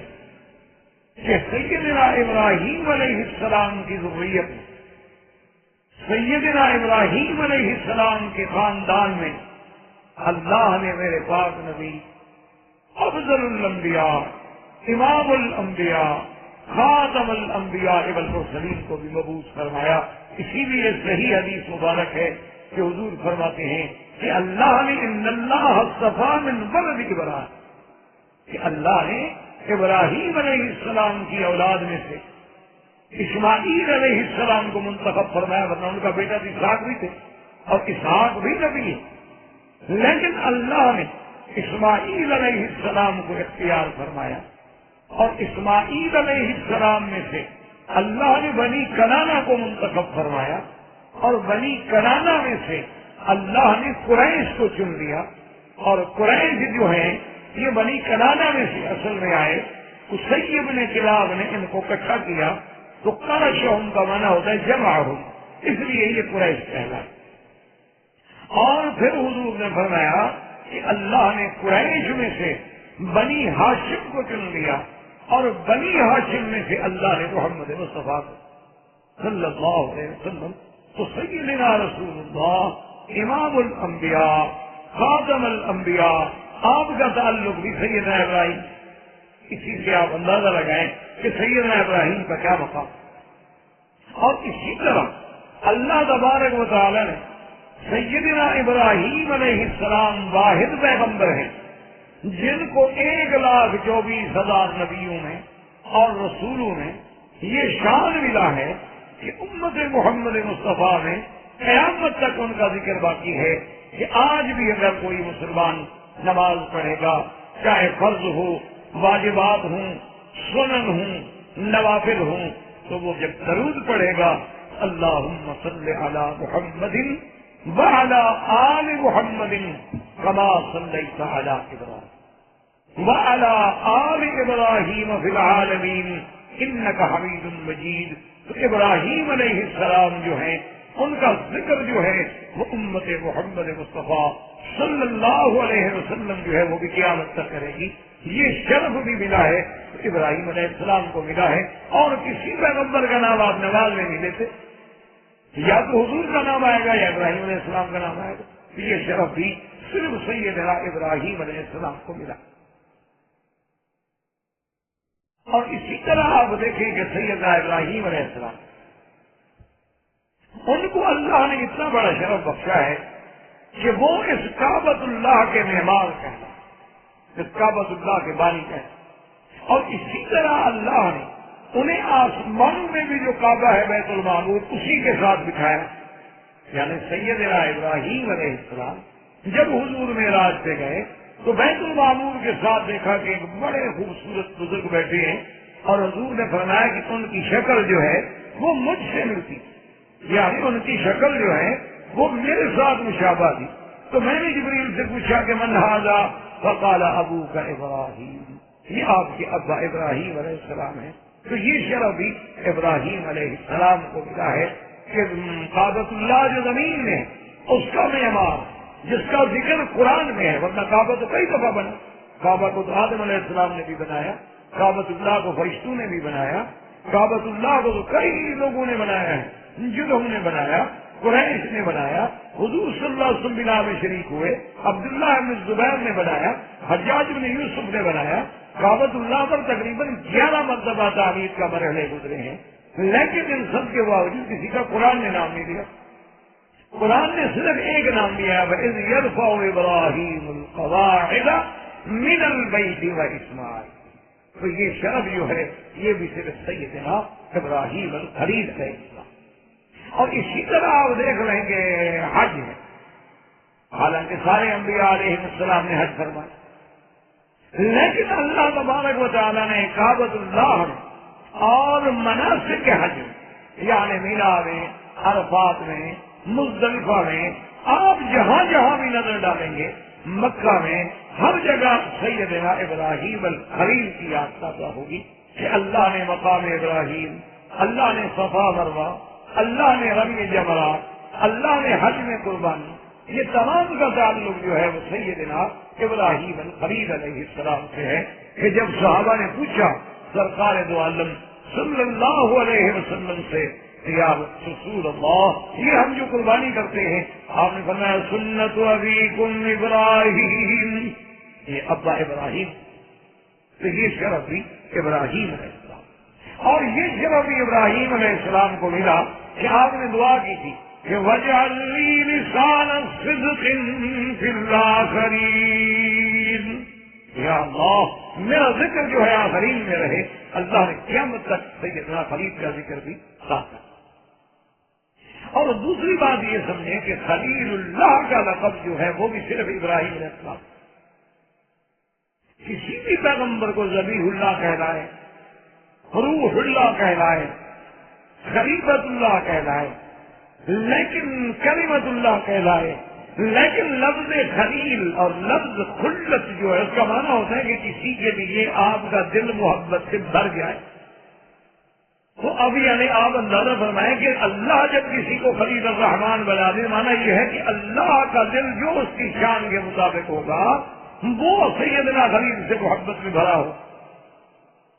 کہ سیدنا ابراہیم علیہ السلام کی ذریت میں، سیدنا ابراہیم علیہ السلام کے خاندان میں اللہ نے میرے پاک نبی افضل الانبیاء، امام الانبیاء، خاتم الانبیاء والمرسلین کو بھی مبعوث فرمایا۔ اسی لیے صحیح حدیث مبارک ہے کہ حضور فرماتے ہیں کہ اللہ نے ان اللہ اصطفیٰ من ولد ابراہیم، کہ اللہ نے ابراہیم علیہ السلام کی اولاد میں سے اسماعیل علیہ السلام کو منتخب فرمایا، ورنہ ان کا بیٹا تو اسحاق بھی تھے اور اسحاق بھی نبی ہے، لیکن اللہ نے اسماعیل علیہ السلام کو اختیار فرمایا، اور اسماعیل علیہ السلام میں سے اللہ نے بنی کنانہ کو منتخب فرمایا، اور بنی کنانہ میں سے اللہ نے قریش کو چن لیا، اور قریش جو ہیں یہ بنی کنانہ میں سے اصل میں آئے، قصی بن کلاب نے ان کو اکٹھا کیا، تو قرشہم کا معنی ہوتا ہے جمعہم، اس لیے یہ قریش کہلائے۔ اور پھر حضور نے فرمایا کہ اللہ نے قریش میں سے بنی ہاشم کو چن لیا، اور بنی ہاشم میں سے اللہ نے محمد مصطفیٰ صلی اللہ علیہ وسلم، تو سیدنا رسول اللہ امام الانبیاء خاتم الانبیاء، آپ کا تعلق بھی سیدنا ابراہیم، اسی سے آپ اندازہ لگائیں کہ سیدنا ابراہیم کا کیا مقام۔ اور اسی طرح اللہ تبارک و تعالی نے سیدنا ابراہیم علیہ السلام واحد پیغمبر ہیں جن کو 1,24,000 نبیوں میں اور رسولوں میں یہ شان ملا ہے کہ امت محمد مصطفیٰ میں قیامت تک ان کا ذکر باقی ہے کہ آج بھی اگر کوئی مسلمان نماز پڑھے گا، چاہے فرض ہو، واجبات ہوں، سنن ہوں، نوافل ہوں، تو وہ جب درود پڑھے گا اللہم صلی علی محمد وعلی آل محمد کما صلیت علی ابراہیم وعلی آل ابراہیم فی العالمین انک حمید مجید۔ تو ابراہیم علیہ السلام جو ہیں ان کا ذکر جو ہے وہ امت محمد مصطفیٰ صلی اللہ علیہ وسلم جو ہے وہ بھی قیامت تک کرے گی۔ یہ شرف بھی ملا ہے ابراہیم علیہ السلام کو ملا ہے، اور کسی پیغمبر کا نام آپ نماز میں نہیں لیتے، یا تو حضور کا نام آئے گا یا ابراہیم علیہ السلام کا نام آئے گا۔ یہ شرف بھی صرف سیدنا ابراہیم علیہ السلام کو ملا۔ اور اسی طرح آپ دیکھیں کہ سیدنا ابراہیم علیہ السلام، ان کو اللہ نے اتنا بڑا شرف بخشا ہے کہ وہ اس کعبۃ اللہ کے معمار کہنا، اس کعبۃ اللہ کے بانی کہنا۔ اور اسی طرح اللہ نے انہیں آسمانوں میں بھی جو کعبہ ہے بیت المعمور اسی کے ساتھ بٹھایا، یعنی سیدنا ابراہیم علیہ السلام جب حضور معراج پہ گئے تو بیت المعمور کے ساتھ دیکھا کہ ایک بڑے خوبصورت بزرگ بیٹھے ہیں، اور حضور نے فرمایا کہ ان کی شکل جو ہے وہ مجھ سے ملتی، یعنی ان کی شکل جو ہے وہ میرے ساتھ مشابہ تھی۔ تو میں نے جبریل سے پوچھا کہ من ھذا؟ فقال ابوک ابراہیم، یہ آپ کے ابا ابراہیم علیہ السلام ہے۔ تو یہ شرف بھی ابراہیم علیہ السلام کو ملا ہے کہ کعبۃ اللہ جو زمین میں ہے اس کا معمار، جس کا ذکر قرآن میں ہے، ورنہ کعبہ تو کئی دفعہ بنا، کعبہ کو تو آدم علیہ السلام نے بھی بنایا، کعبۃ اللہ کو فرشتوں نے بھی بنایا، کعبۃ اللہ کو تو کئی لوگوں نے بنایا ہے، جنہوں نے بنایا، قریش نے بنایا، حضور صلی اللہ علیہ وسلم بنا میں شریک ہوئے، عبداللہ بن زبیر نے بنایا، حجاج بن یوسف نے بنایا۔ کعبۃ اللہ پر تقریباً 11 مرتبہ تعمیر کا مرحلے گزرے ہیں، لیکن ان سب کے باوجود کسی کا قرآن نے نام نہیں دیا۔ قرآن نے صرف ایک نام دیا، وَإِذْ يَرْفَعُ إِبْرَاهِيمُ الْقَوَاعِدَ مِنَ الْبَيْتِ وَإِسْمَاعِيلُ۔ تو یہ شرف جو ہے یہ بھی صرف سیدنا ابراہیم الخلیل ہے۔ اور اسی طرح آپ دیکھ لیں کہ حج ہے، حالانکہ سارے انبیاء علیہ السلام نے حج فرمایا، لیکن اللہ تبارک و تعالیٰ نے کعبۃ اللہ اور مناسک حج یعنی مینا میں، عرفات میں، مزدلفہ میں، آپ جہاں جہاں بھی نظر ڈالیں گے، مکہ میں ہر جگہ سیدنا ابراہیم الخلیل کی یاد تازہ ہوگی کہ اللہ نے مقام ابراہیم، اللہ نے صفا مروہ، اللہ نے رمی جمرات، اللہ نے حج میں قربانی، یہ تمام کا تعلق جو ہے وہ سیدنا ابراہیم الخلیل علیہ السلام سے ہے کہ جب صحابہ نے پوچھا سرکار دو عالم صلی اللہ علیہ وسلم سے، یا رسول اللہ یہ ہم جو قربانی کرتے ہیں، آپ نے فرمایا سنت ابیکم ابراہیم، یہ ابا ابراہیم۔ تو یہ شرف بھی ابراہیم علیہ السلام، اور یہ شرف بھی ابراہیم علیہ السلام کو ملا کہ آپ نے دعا کی تھی کہ وَاجْعَلْ لِي لِسَانَ صِدْقٍ فِي الْآخِرِينَ، یا اللہ میرا ذکر جو ہے آخرین میں رہے۔ اللہ نے قیامت تک سیدنا خلیل کا ذکر بھی ساتھ رکھا۔ اور دوسری بات یہ سمجھیں کہ خلیل اللہ کا لقب جو ہے وہ بھی صرف ابراہیم علیہ السلام، کسی بھی پیغمبر کو ذبیح اللہ کہلائے، روح اللہ کہلائے، خلیفۃ اللہ کہلائے، لیکن کلمۃ اللہ کہلائے، لیکن لفظ خلیل اور لفظ خلت جو ہے اس کا معنی ہوتا ہے کہ کسی کے لیے آپ کا دل محبت سے بھر جائے۔ تو اب یعنی آپ اندازہ فرمائیں کہ اللہ جب کسی کو خلیل الرحمان بنا دے، معنی یہ ہے کہ اللہ کا دل جو اس کی شان کے مطابق ہوگا وہ سیدنا خلیل سے محبت میں بھرا ہو۔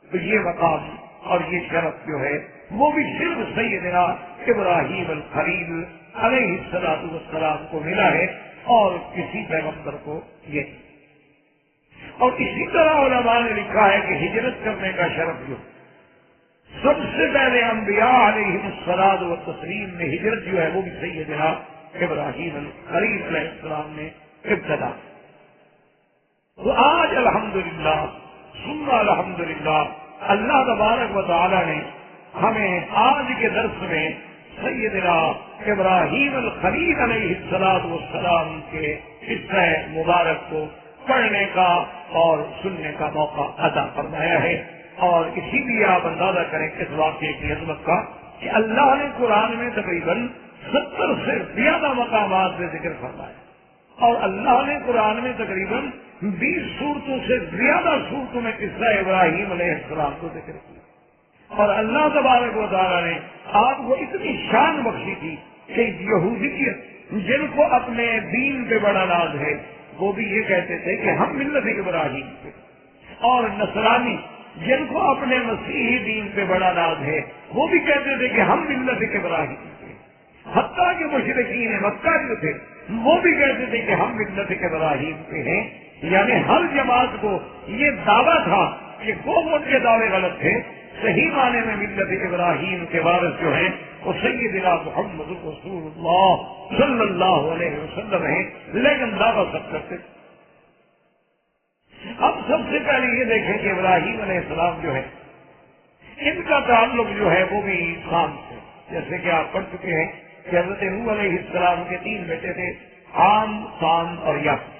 تو یہ مقام اور یہ شرف جو ہے وہ بھی صرف سیدنا ابراہیم الخلیل علیہ الصلوۃ والسلام کو ملا ہے، اور کسی پیغمبر کو یہ۔ اور اسی طرح علماء نے لکھا ہے کہ ہجرت کرنے کا شرف جو سب سے پہلے انبیاء علیہ الصلوۃ والتسلیم میں ہجرت جو ہے وہ بھی سیدنا ابراہیم الخلیل علیہ السلام نے ابتدا۔ تو آج الحمدللہ ثم الحمدللہ اللہ تبارک و تعالی نے ہمیں آج کے درس میں سیدنا ابراہیم الخلیل علیہ الصلوۃ والسلام کے قصہ مبارک کو پڑھنے کا اور سننے کا موقع عطا فرمایا ہے۔ اور اسی لیے آپ اندازہ کریں اس واقعے کی عظمت کا کہ اللہ نے قرآن میں تقریباً 70 سے زیادہ مقامات سے ذکر فرمایا، اور اللہ نے قرآن میں تقریباً 20 صورتوں سے زیادہ صورتوں میں قصہ ابراہیم علیہ السلام کو ذکر کیا۔ اور اللہ تبارک و تعالیٰ نے آپ کو اتنی شان بخشی تھی کہ یہودیت جن کو اپنے دین پہ بڑا ناز ہے وہ بھی یہ کہتے تھے کہ ہم ملت ابراہیم کے، اور نصرانی جن کو اپنے مسیحی دین پہ بڑا ناز ہے وہ بھی کہتے تھے کہ ہم ملت ابراہیم کے، حتیٰ کہ مشرکین مکہ جو تھے وہ بھی کہتے تھے کہ ہم ملت ابراہیم کے ہیں. یعنی ہر جماعت کو یہ دعویٰ تھا کہ وہ ان کے دعوے غلط تھے. صحیح معنی میں ملت ابراہیم کے وارث جو ہیں وہ سیدنا محمد رسول اللہ صلی اللہ علیہ وسلم ہیں، لیکن دعویٰ سب کرتے. اب سب سے پہلے یہ دیکھیں کہ ابراہیم علیہ السلام جو ہے ان کا تعلق جو ہے وہ بھی شام سے، جیسے کہ آپ پڑھ چکے ہیں کہ حضرت نوح علیہ السلام کے 3 بیٹے تھے، حام، سام اور یافت.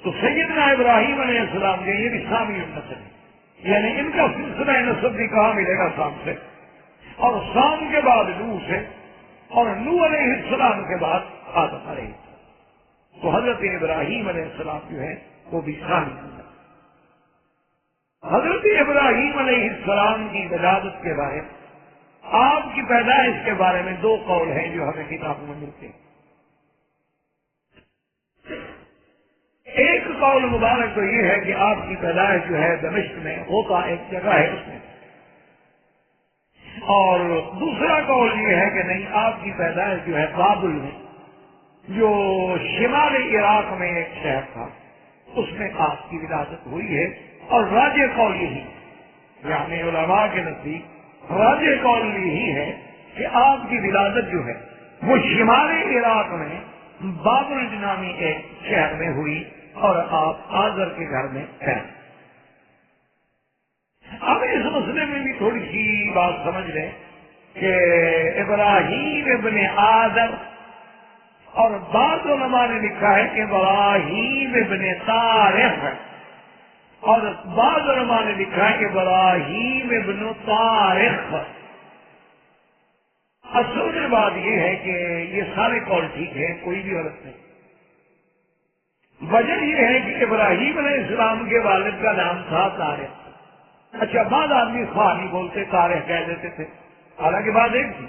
تو سیدنا ابراہیم علیہ السلام کے یہ بھی شامی نسل ہے، یعنی ان کا سلسلہ نسب بھی کہاں ملے گا؟ شام سے. اور شام کے بعد نوح سے، اور نوح علیہ السلام کے بعد آدم علیہ السلام. تو حضرت ابراہیم علیہ السلام جو ہے وہ بھی شامی نسل. حضرت ابراہیم علیہ السلام کی ولادت کے بارے میں، آپ کی پیدائش کے بارے میں 2 قول ہیں جو ہمیں کتابوں میں ملتے ہیں. ایک قول مبارک تو یہ ہے کہ آپ کی پیدائش جو ہے دمشق میں، ہوتا ایک جگہ ہے اس میں. اور دوسرا قول یہ ہے کہ نہیں، آپ کی پیدائش جو ہے بابل میں، جو شمالی عراق میں ایک شہر تھا، اس میں آپ کی ولادت ہوئی ہے. اور راجع قول یہی، یعنی علماء کے نزدیک راجع قول یہی ہے کہ آپ کی ولادت جو ہے وہ شمالی عراق میں بابل نامی ایک شہر میں ہوئی، اور آپ آذر کے گھر میں ہیں. اب اس مسئلے میں بھی تھوڑی سی بات سمجھ لیں کہ ابراہیم ابن آذر، اور بعض علماء نے لکھا ہے کہ ابراہیم ابن طارق، اور بعض علماء نے لکھا ہے کہ ابراہیم ابن طارق. اصل میں بات یہ ہے کہ یہ سارے قول ٹھیک ہیں، کوئی بھی غلط نہیں. وجہ یہ ہے کہ ابراہیم علیہ السلام کے والد کا نام تھا طارق. اچھا، بعض آدمی خواہ نہیں بولتے، طارق کہہ دیتے تھے، حالانکہ بات ایک تھی.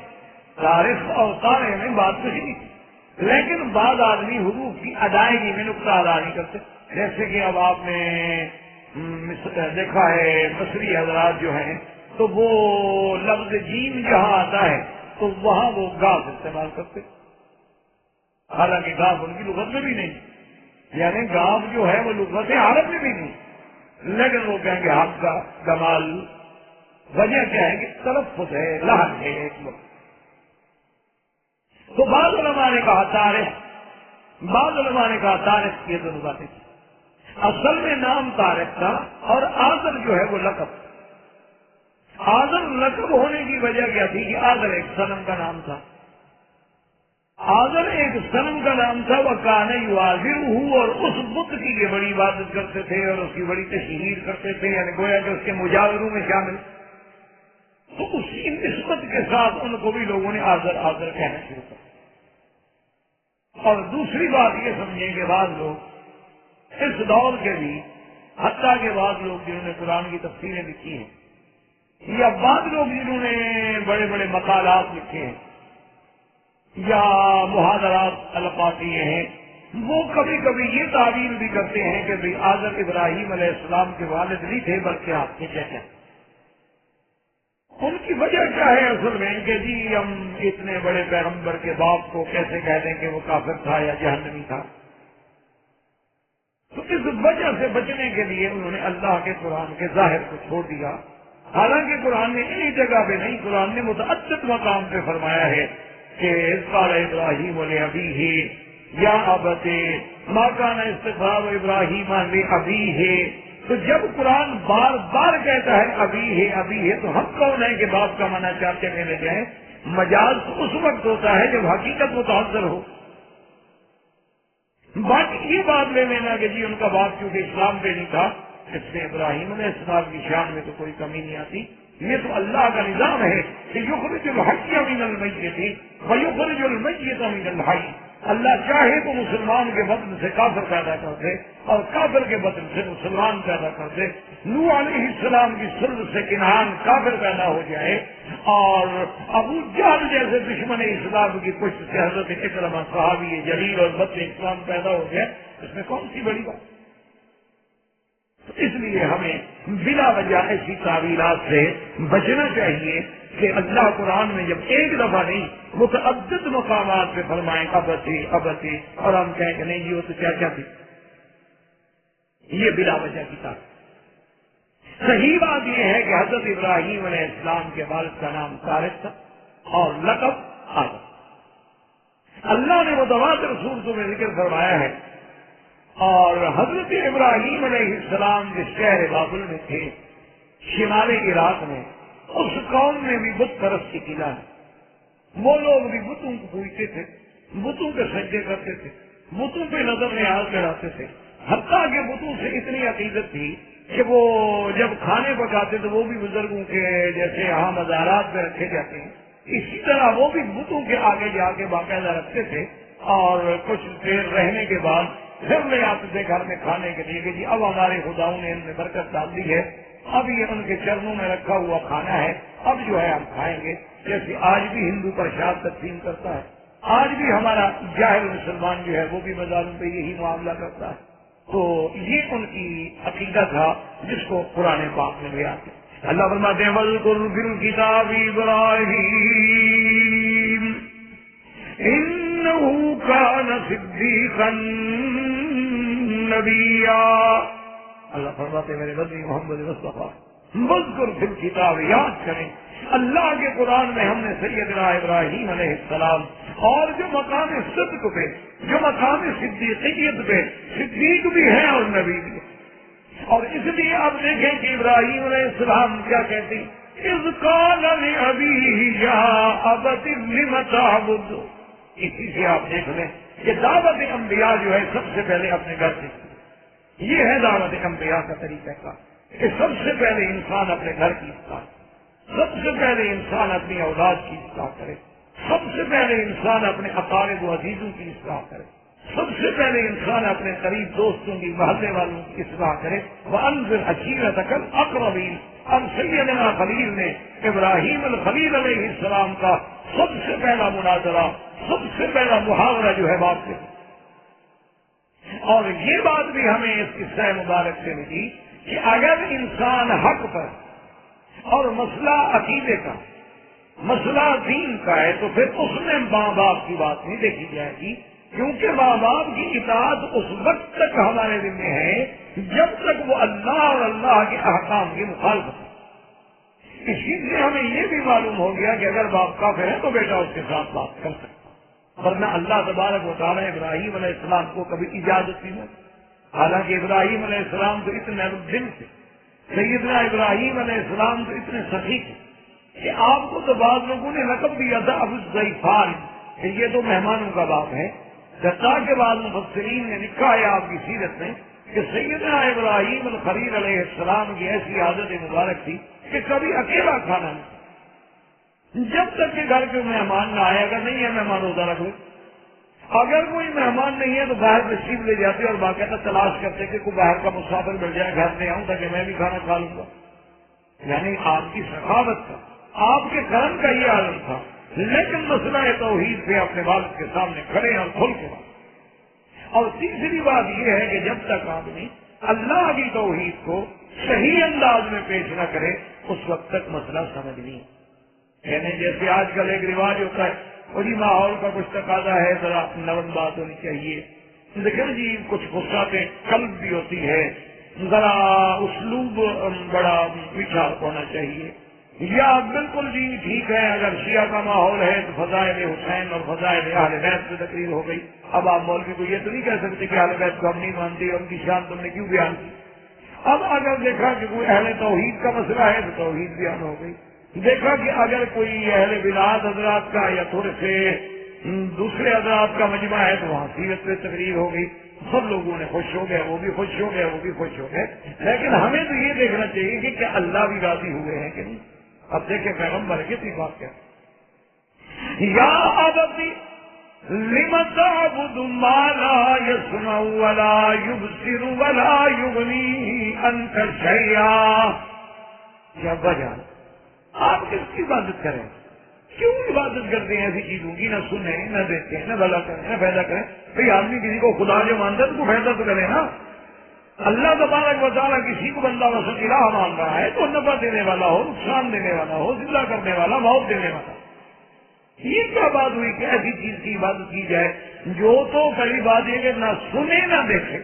طارق اور طارق میں بات کچھ نہیں تھی، لیکن بعض آدمی حروف کی ادائیگی میں نقطہ ادا نہیں کرتے. جیسے کہ اب آپ نے دیکھا ہے مصری حضرات جو ہیں تو وہ لفظ جیم جہاں آتا ہے تو وہاں وہ گاف استعمال کرتے، حالانکہ گاف ان کی لغت میں بھی نہیں، یعنی گاف جو ہے وہ لغت عرب میں بھی نہیں، لیکن وہ کہیں گے حق کا کمال. وجہ کیا ہے کہ تلفظ ہے، لہن ہے ایک لوگ. تو بعض علماء نے کہا طارق، بعض علماء نے کہا طارق. یہ دونوں باتیں تھی. اصل میں نام طارق تھا، اور آذر جو ہے وہ لقب. آذر لقب ہونے کی وجہ کیا تھی کہ آذر ایک صنم کا نام تھا. آذر ایک صنم کا نام تھا، وہ کانے یعاذرہ، اور اس بت کی یہ بڑی عبادت کرتے تھے اور اس کی بڑی تشہیر کرتے تھے، یعنی گویا کہ اس کے مجاوروں میں شامل. تو اسی نسبت کے ساتھ ان کو بھی لوگوں نے آذر آذر کہنا شروع کر. اور دوسری بات یہ سمجھیں کہ بعض لوگ اس دور کے بھی، حتیٰ کہ بعض لوگ جنہوں نے قرآن کی تفسیریں لکھی ہیں، یا بعض لوگ جنہوں نے بڑے بڑے مقالات لکھے ہیں یا محاضرات الفاظ کیے ہیں، وہ کبھی کبھی یہ تعبیر بھی کرتے ہیں کہ بھئی آذر ابراہیم علیہ السلام کے والد نہیں تھے بلکہ آپ کے چچا. ان کی وجہ کیا ہے اصل میں کہ جی ہم اتنے بڑے پیغمبر کے باپ کو کیسے کہہ دیں کہ وہ کافر تھا یا جہنمی تھا. تو اس وجہ سے بچنے کے لیے انہوں نے اللہ کے قرآن کے ظاہر کو چھوڑ دیا. حالانکہ قرآن نے ایک جگہ پہ نہیں، قرآن نے متعدد مقام پہ فرمایا ہے کہ قال ابراہیم لابیہ یا ابت ما کان استغفار ابراہیم لابیہ. تو جب قرآن بار بار کہتا ہے ابی ہے تو ہم کون ہے کہ باپ کا معنی چاہتے میں لے جائیں؟ مجاز اس وقت ہوتا ہے جب حقیقت متاثر ہو. باقی یہ بات لے لینا کہ جی ان کا باپ کیونکہ اسلام پہ نہیں تھا، اس سے ابراہیم علیہ السلام کی شان میں تو کوئی کمی نہیں آتی. یہ تو اللہ کا نظام ہے کہ یخرج الحی من المیت ویخرج المیت من الحی. اللہ چاہے تو مسلمان کے بدن سے کافر پیدا کر دے اور کافر کے بدن سے مسلمان پیدا کر دے. نوح علیہ السلام کی سلب سے کنعان کافر پیدا ہو جائے اور ابو جہل جیسے دشمن اسلام کی پشت سے حضرت اکرمہ صحابی جلیل اور بدن اسلام پیدا ہو جائے، اس میں کون سی بڑی بات؟ تو اس لیے ہمیں بلا وجہ ایسی تعویلات سے بچنا چاہیے کہ اللہ قرآن میں جب ایک دفعہ نہیں متعدد مقامات پہ فرمائیں ابتی ابتی، اور ہم کہیں کہ نہیں جی وہ تو چاچا تھی، یہ بلا وجہ کی تعویل۔ صحیح بات یہ ہے کہ حضرت ابراہیم علیہ السلام کے والد کا نام طارق تھا اور لقب آدم۔ اللہ نے متواتر صورتوں میں ذکر فرمایا ہے، اور حضرت ابراہیم علیہ السلام جس شہر بابل میں تھے شمالی عراق میں، اس قوم میں بھی بت پرستی کی ہے، وہ لوگ بھی بتوں کو پوجتے تھے، بتوں کے سجدے کرتے تھے، بتوں پہ نظر نیاز چڑھاتے تھے، حتیٰ کہ بتوں سے اتنی عقیدت تھی کہ وہ جب کھانے پکاتے تو وہ بھی بزرگوں کے جیسے یہاں مزارات میں رکھے جاتے ہیں، اسی طرح وہ بھی بتوں کے آگے جا کے باقاعدہ رکھتے تھے، اور کچھ دیر رہنے کے بعد پھر لے آتے تھے گھر میں کھانے کے لیے کہ جی اب ہمارے خداؤں نے ان میں برکت ڈال دی ہے، اب یہ ان کے چرنوں میں رکھا ہوا کھانا ہے، اب جو ہے ہم کھائیں گے۔ جیسے آج بھی ہندو پرشاد تقسیم کرتا ہے، آج بھی ہمارا جاہل مسلمان جو ہے وہ بھی مزاروں پہ یہی معاملہ کرتا ہے۔ تو یہ ان کی عقیدہ تھا جس کو قرآن پاک میں لے آتے۔ اللہ فرماتے ہیں وَاذْكُرْ فِي الْكِتَابِ إِبْرَاهِيمَ إِنَّهُ كَانَ صِدِّيقًا نَبِيًّا۔ اللہ فرماتے ہیں میرے نبی محمد مصطفیٰ وَاذْكُرْ فِي الْكِتَابِ، یاد کریں اللہ کے قرآن میں ہم نے سیدنا ابراہیم علیہ السلام اور جو مقام صدق پہ، جو مقام صدیقیت پہ، صدیق بھی ہے اور نبی بھی ہے، اور اس لیے آپ دیکھیں کہ ابراہیم علیہ السلام کیا کہتے ہیں، اذ قال لأبیہ یا ابت لم تعبد۔ اسی سے آپ دیکھ لیں کہ دعوت انبیاء جو ہے سب سے پہلے اپنے گھر سے، یہ ہے دعوت انبیاء کا طریقہ کار کہ سب سے پہلے انسان اپنے گھر کی اصلاح، سب سے پہلے انسان اپنی اولاد کی اصلاح کرے، سب سے پہلے انسان اپنے اقارب و عزیزوں کی اصلاح کرے، سب سے پہلے انسان اپنے قریب دوستوں کی، محلے والوں کی اصلاح کرے۔ وَأَنذِرْ عَشِيرَتَكَ الْأَقْرَبِينَ۔ اب سیدنا خلیل نے ابراہیم الخلیل علیہ السلام کا سب سے پہلا مناظرہ، سب سے پہلا محاورہ جو ہے باپ سے، اور یہ بات بھی ہمیں اس قصہ مبارک سے ملی کہ اگر انسان حق پر اور مسئلہ عقیدے کا، مسئلہ دین کا ہے تو پھر اس میں ماں باپ کی بات نہیں دیکھی جائے گی، کیونکہ ماں باپ کی اطاعت اس وقت تک ہمارے دل میں ہے جب تک وہ اللہ اور اللہ کے احکام کی مخالفت ہے۔ اسی لیے ہمیں یہ بھی معلوم ہو گیا کہ اگر باپ کافر ہے تو بیٹا اس کے ساتھ بات کر سکتا، ورنہ اللہ تبارک و تعالیٰ ابراہیم علیہ السلام کو کبھی اجازت نہیں ہے۔ حالانکہ ابراہیم علیہ السلام تو اتنے دل تھے، سیدنا ابراہیم علیہ السلام تو اتنے سخی تھے کہ آپ کو تو بعض لوگوں نے لقب دیا تھا ابو الضیفان، کہ یہ تو مہمانوں کا باپ ہے۔ جتا کے بعد مفسرین نے لکھا ہے آپ کی سیرت میں کہ سیدنا ابراہیم الخلیل علیہ السلام کی ایسی عادت مبارک تھی کہ کبھی اکیلا کھانا نہیں، جب تک کہ گھر کے مہمان نہ آئے، اگر نہیں ہے مہمان روزہ رکھ لو، اگر کوئی مہمان نہیں ہے تو باہر تشریف لے جاتے اور باقاعدہ تلاش کرتے کہ کوئی باہر کا مسافر مل جائے گھر میں آؤں تاکہ میں بھی کھانا کھا لوں گا۔ یعنی آپ کی سخاوت کا، آپ کے کرم کا یہ عالم تھا، لیکن مسئلہ توحید پہ اپنے والد کے سامنے کھڑے اور کھل کے بات۔ اور تیسری بات یہ ہے کہ جب تک آدمی اللہ کی توحید کو صحیح انداز میں پیش نہ کرے اس وقت تک مسئلہ سمجھ نہیں۔ یعنی جیسے آج کل ایک رواج ہوتا ہے، وہی ماحول کا کچھ تقاضا ہے، ذرا نرم بات ہونی چاہیے، لیکن جی کچھ غصہ قلب بھی ہوتی ہے، ذرا اسلوب بڑا میٹھا ہونا چاہیے، یا بالکل جی ٹھیک ہے اگر شیعہ کا ماحول ہے تو فضائل حسین اور فضائل اہل بیت سے تقریر ہو گئی۔ اب آپ مولوی کو یہ تو نہیں کہہ سکتے کہ اہل بیت کو ہم نہیں مانتے اور ان کی شان تم نے کیوں بیان کی۔ اب اگر دیکھا کہ کوئی اہل توحید کا مسئلہ ہے تو توحید بیان ہو گئی، دیکھا کہ اگر کوئی اہل بدعت حضرات کا یا تھوڑے سے دوسرے حضرات کا مجمع ہے تو وہاں سیرت پہ تقریر ہو گئی، سب لوگوں نے خوش ہو گئے، وہ بھی خوش ہو گئے، وہ بھی خوش ہو گئے۔ لیکن ہمیں تو یہ دیکھنا چاہیے کہ کیا اللہ بھی راضی ہوئے ہیں کہ نہیں۔ اب دیکھیں پیغمبر کتنی بات کیا، یا ابتی لم تعبد ما لا يسمع ولا يبصر ولا يغني عنك شيئا۔ کیا وجہ آپ کس کی عبادت کریں، کیوں عبادت کرتے ہیں ایسی چیزوں کی، نہ سنیں نہ دیکھیں نہ بھلا کریں نہ فائدہ کریں۔ بھئی آدمی کسی کو خدا جو مانتا ہے تو فائدہ تو کرے نا، اللہ تبارک و تعالیٰ کسی کو بندہ وسط الہ مان رہا ہے تو نفع دینے والا ہو، نقصان دینے والا ہو، زندہ کرنے والا، موت دینے والا. یہ کیا بات ہوئی کہ ایسی چیز کی عبادت کی جائے جو تو پہلی بات یہ کہ نہ سنے نہ دیکھے.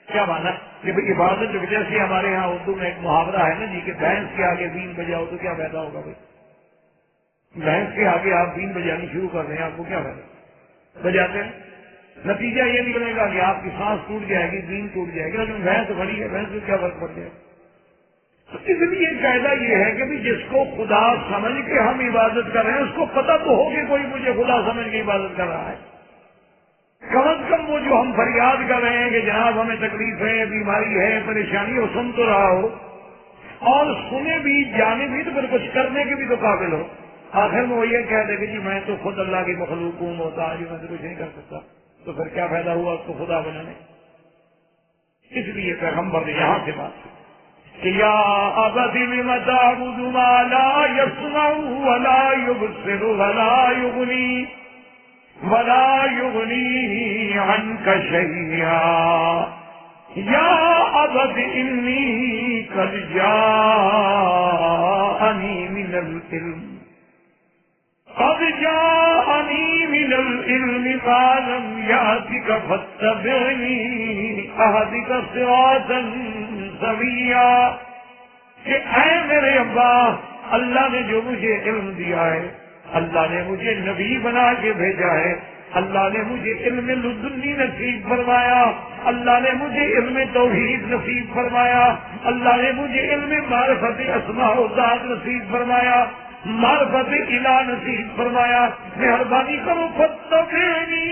کیا مانا کہ بھائی عبادت جو جیسے ہمارے ہاں اردو میں ایک محاورہ ہے نا جی کہ بھینس کے آگے بین بجاؤ تو کیا فائدہ ہوگا بھائی؟ بھینس کے آگے آپ بین بجانی شروع کر رہے ہیں، آپ کو کیا فائدہ؟ بجاتے ہیں، نتیجہ یہ نکلے گا کہ آپ کی سانس ٹوٹ جائے گی، بین ٹوٹ جائے گی. لیکن بھینس کھڑی ہے، بھینس سے کیا فرق پڑ جائے گا؟ تو اس لیے قاعدہ یہ ہے کہ بھی جس کو خدا سمجھ کے ہم عبادت کر رہے ہیں اس کو پتہ تو ہو کہ کوئی مجھے خدا سمجھ کے عبادت کر رہا ہے. کم از کم وہ جو ہم فریاد کر رہے ہیں کہ جناب ہمیں تکلیف ہے، بیماری ہے، پریشانی ہو، سن تو رہا ہو اور سنے بھی جانے بھی تو پھر کچھ کرنے کے بھی تو قابل ہو. آخر میں وہ یہ کہہ دے کہ جی میں تو خود اللہ کی مخلوق ہوں، محتاج ہوں، میں تو کچھ نہیں کر سکتا، تو پھر کیا فائدہ ہوا اس کو خدا بنانے؟ اس لیے پیغمبر نے یہاں سے بات کی کہ یا ابت لم تعبد ما لا يسمع ولا يبصر ولا يغني عنك شيئا یا ابت انی قد جاءنی من العلم ما لم يأتك فاتبعنی اهدک صراطا سویا. کہ اے میرے ابا، اللہ نے جو مجھے علم دیا ہے، اللہ نے مجھے نبی بنا کے بھیجا ہے، اللہ نے مجھے علم لدنی نصیب فرمایا، اللہ نے مجھے علم توحید نصیب فرمایا، اللہ نے مجھے علم معرفت اسماء و ذات نصیب فرمایا، معرفت الہ نصیب فرمایا. مہربانی کرو فتبعنی،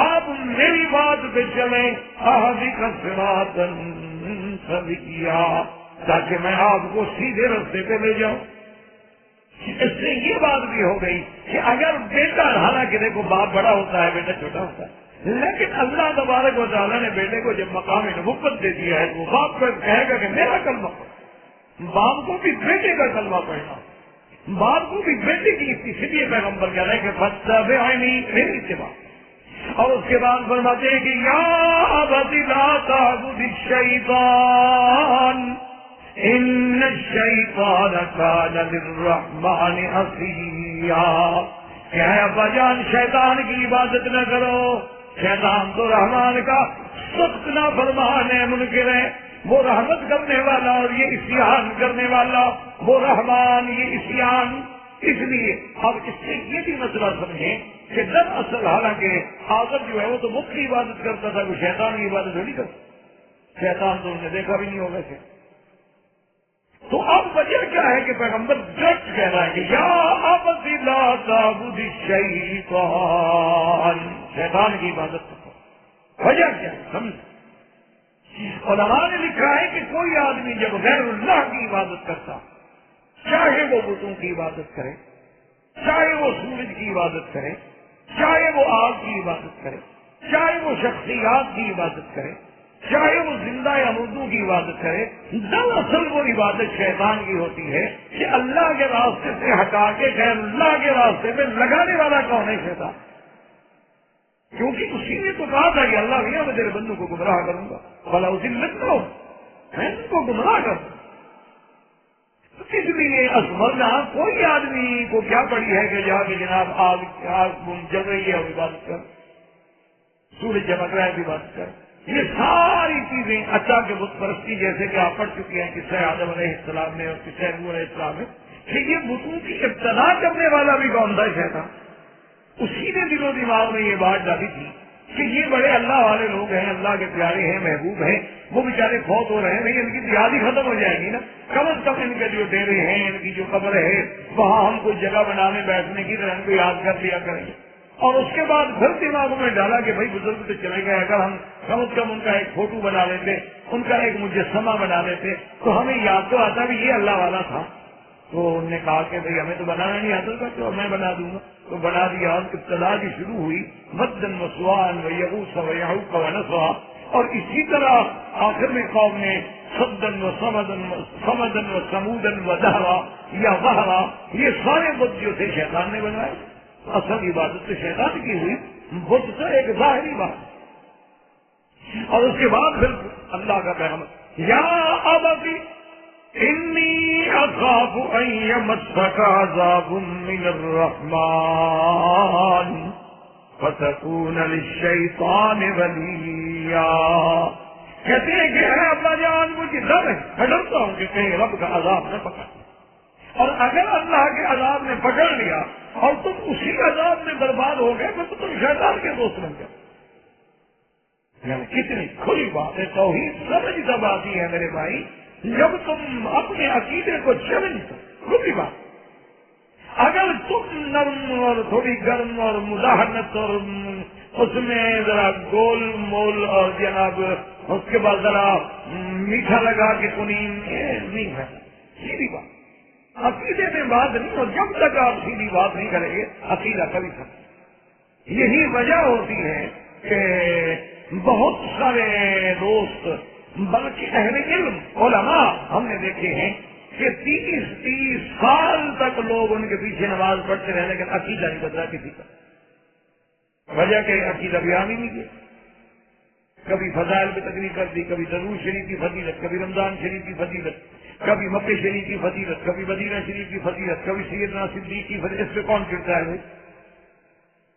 آپ میری بات پہ چلیں، اہدک صراطا سویا، تاکہ میں آپ کو سیدھے رستے پہ لے جاؤں. اس سے یہ بات بھی ہو گئی کہ اگر بیٹا، حالانکہ دیکھو باپ بڑا ہوتا ہے بیٹا چھوٹا ہوتا ہے، لیکن اللہ تبارک و تعالیٰ نے بیٹے کو جب مقام نبوت دے دیا ہے وہ باپ کو کہے گا کہ میرا کلمہ پڑھ. باپ کو بھی بیٹے کا کلمہ پڑھنا، باپ کو بھی بیٹے کی اسی لیے پیغمبر کہہ رہے ہیں کہ فتبعنی، میری اتباع. اور اس کے بعد فرماتے ہیں کہ یا ابت لا تعبد الشیطان ان الشیطان کان للرحمن عصیا. کہ اے ابا جان، شیطان کی عبادت نہ کرو، شیطان تو رحمان کا سخت نافرمان ہے، منکر ہے. وہ رحمت کرنے والا اور یہ عصیان کرنے والا، وہ رحمان یہ عصیان. اس لیے اب اس سے یہ بھی مسئلہ سمجھیں کہ دراصل حالانکہ آدم جو ہے وہ تو مفت کی عبادت کرتا تھا، وہ شیطان کی عبادت نہیں کرتا. شیطان تو انہوں نے دیکھا بھی نہیں ہوگا سے. تو اب وجہ کیا ہے کہ پیغمبر ڈٹ کہہ رہا ہے کہ یا ابت لا تعبد الشیطان، شیطان کی عبادت کرتا. وجہ کیا ہے سمجھ. علماء نے لکھا ہے کہ کوئی آدمی جب غیر اللہ کی عبادت کرتا، چاہے وہ بتوں کی عبادت کرے، چاہے وہ سورج کی عبادت کرے، چاہے وہ آگ کی عبادت کرے، چاہے وہ شخصیات کی عبادت کرے، چاہے وہ زندہ یا مردوں کی عبادت کرے، دراصل وہ عبادت شیطان کی ہوتی ہے کہ اللہ کے راستے سے ہٹا کے غیر اللہ کے راستے پہ لگانے والا کون ہے؟ شیطان. کیونکہ اسی نے تو کہا تھا کہ اللہ بھیا میں تیرے بندوں کو گمراہ کروں گا، بھلا اسی لگ لو میں ان کو گمراہ کروں. اس لیے ورنہ کوئی آدمی کو کیا پڑی ہے کہ جا کے جناب آگ جل رہی ہے اور عبادت کر، سورج چمک رہا ہے عبادت کر. یہ ساری چیزیں اچھا کے بت پرستی جیسے کہ آپ پڑھ چکے ہیں قصہ آدم علیہ السلام میں اور قصہ نوح علیہ السلام میں کہ یہ بتوں کی ابتدا کرنے والا بھی کون تھا؟ شیطان. اسی نے دل و دماغ میں یہ بات ڈالی تھی کہ یہ بڑے اللہ والے لوگ ہیں، اللہ کے پیارے ہیں، محبوب ہیں، وہ بیچارے فوت ہو رہے ہیں، نہیں ان کی دیہات ہی ختم ہو جائے گی نا. کم از کم ان کے جو ڈیرے ہیں، ان کی جو قبر ہے، وہاں ہم کوئی جگہ بنانے بیٹھنے کی طرح ان کو یاد کر لیا کریں گے. اور اس کے بعد پھر دماغوں میں ڈالا کہ بھائی بزرگ تو چلے گئے، اگر ہم کم از کم ان کا ایک فوٹو بنا لیتے، ان کا ایک مجسمہ بنا لیتے تو ہمیں یاد تو آتا بھی یہ اللہ والا تھا. تو انہوں نے کہا کہ بھائی ہمیں تو بنانا نہیں آتا تھا تو میں بنا دوں گا. تو بنا دیا. اور ابتدا بھی شروع ہوئی مدن و سوان و یغوث و یعوق و نسرا. اور اسی طرح آخر میں قوم نے صدن و سمدن و سمودن و دہرا یا وہرا، یہ سارے بت جو تھے شیطان نے بنائے. اصل عبادت تو شیطان کی ہوئی، بت تو ایک ظاہری بات. اور اس کے بعد پھر اللہ کا پیغام یا ابتی انی اخاف ان یمسک عذاب من الرحمن فتکون للشیطان ولیا. کہتے ہیں کہ اے ابا جان مجھے ڈر ہے، میں ڈرتا ہوں کہ کہیں رب کا عذاب نہ پکڑ، اور اگر اللہ کے عذاب نے پکڑ لیا اور تم اسی عذاب میں برباد ہو گئے تو تم شیطان کے دوست بن گئے. یعنی کتنی کھلی بات ہے. توحید سمجھ تب آتی ہے میرے بھائی جب تم اپنے عقیدے کو چیلنج کرو. کھلی بات. اگر تم نرم اور تھوڑی گرم اور مزاحمت اور اس میں ذرا گول مول اور جناب اس کے بعد ذرا میٹھا لگا کے کنین نہیں ہے سیدھی بات. عقیدے میں بات نہیں، اور جب تک آپ سیدھی بات نہیں کریں گے عقیدہ کبھی سکتے. یہی وجہ ہوتی ہے کہ بہت سارے دوست بلکہ اہل علم علماء ہم نے دیکھے ہیں کہ 30 سال تک لوگ ان کے پیچھے نماز پڑھتے رہے لیکن عقیدہ نہیں بدلا کسی کا. وجہ کہ عقیدہ بیان ہی نہیں کیا. کبھی فضائل پہ تقریر کر دی، کبھی درود شریف کی فضیلت، کبھی رمضان شریف کی فضیلت، کبھی مکہ شریف کی فضیلت، کبھی مدینہ شریف کی فضیلت، کبھی سیدنا صدیق کی فضیلت. اس پہ کون چڑھتا ہے بھائی؟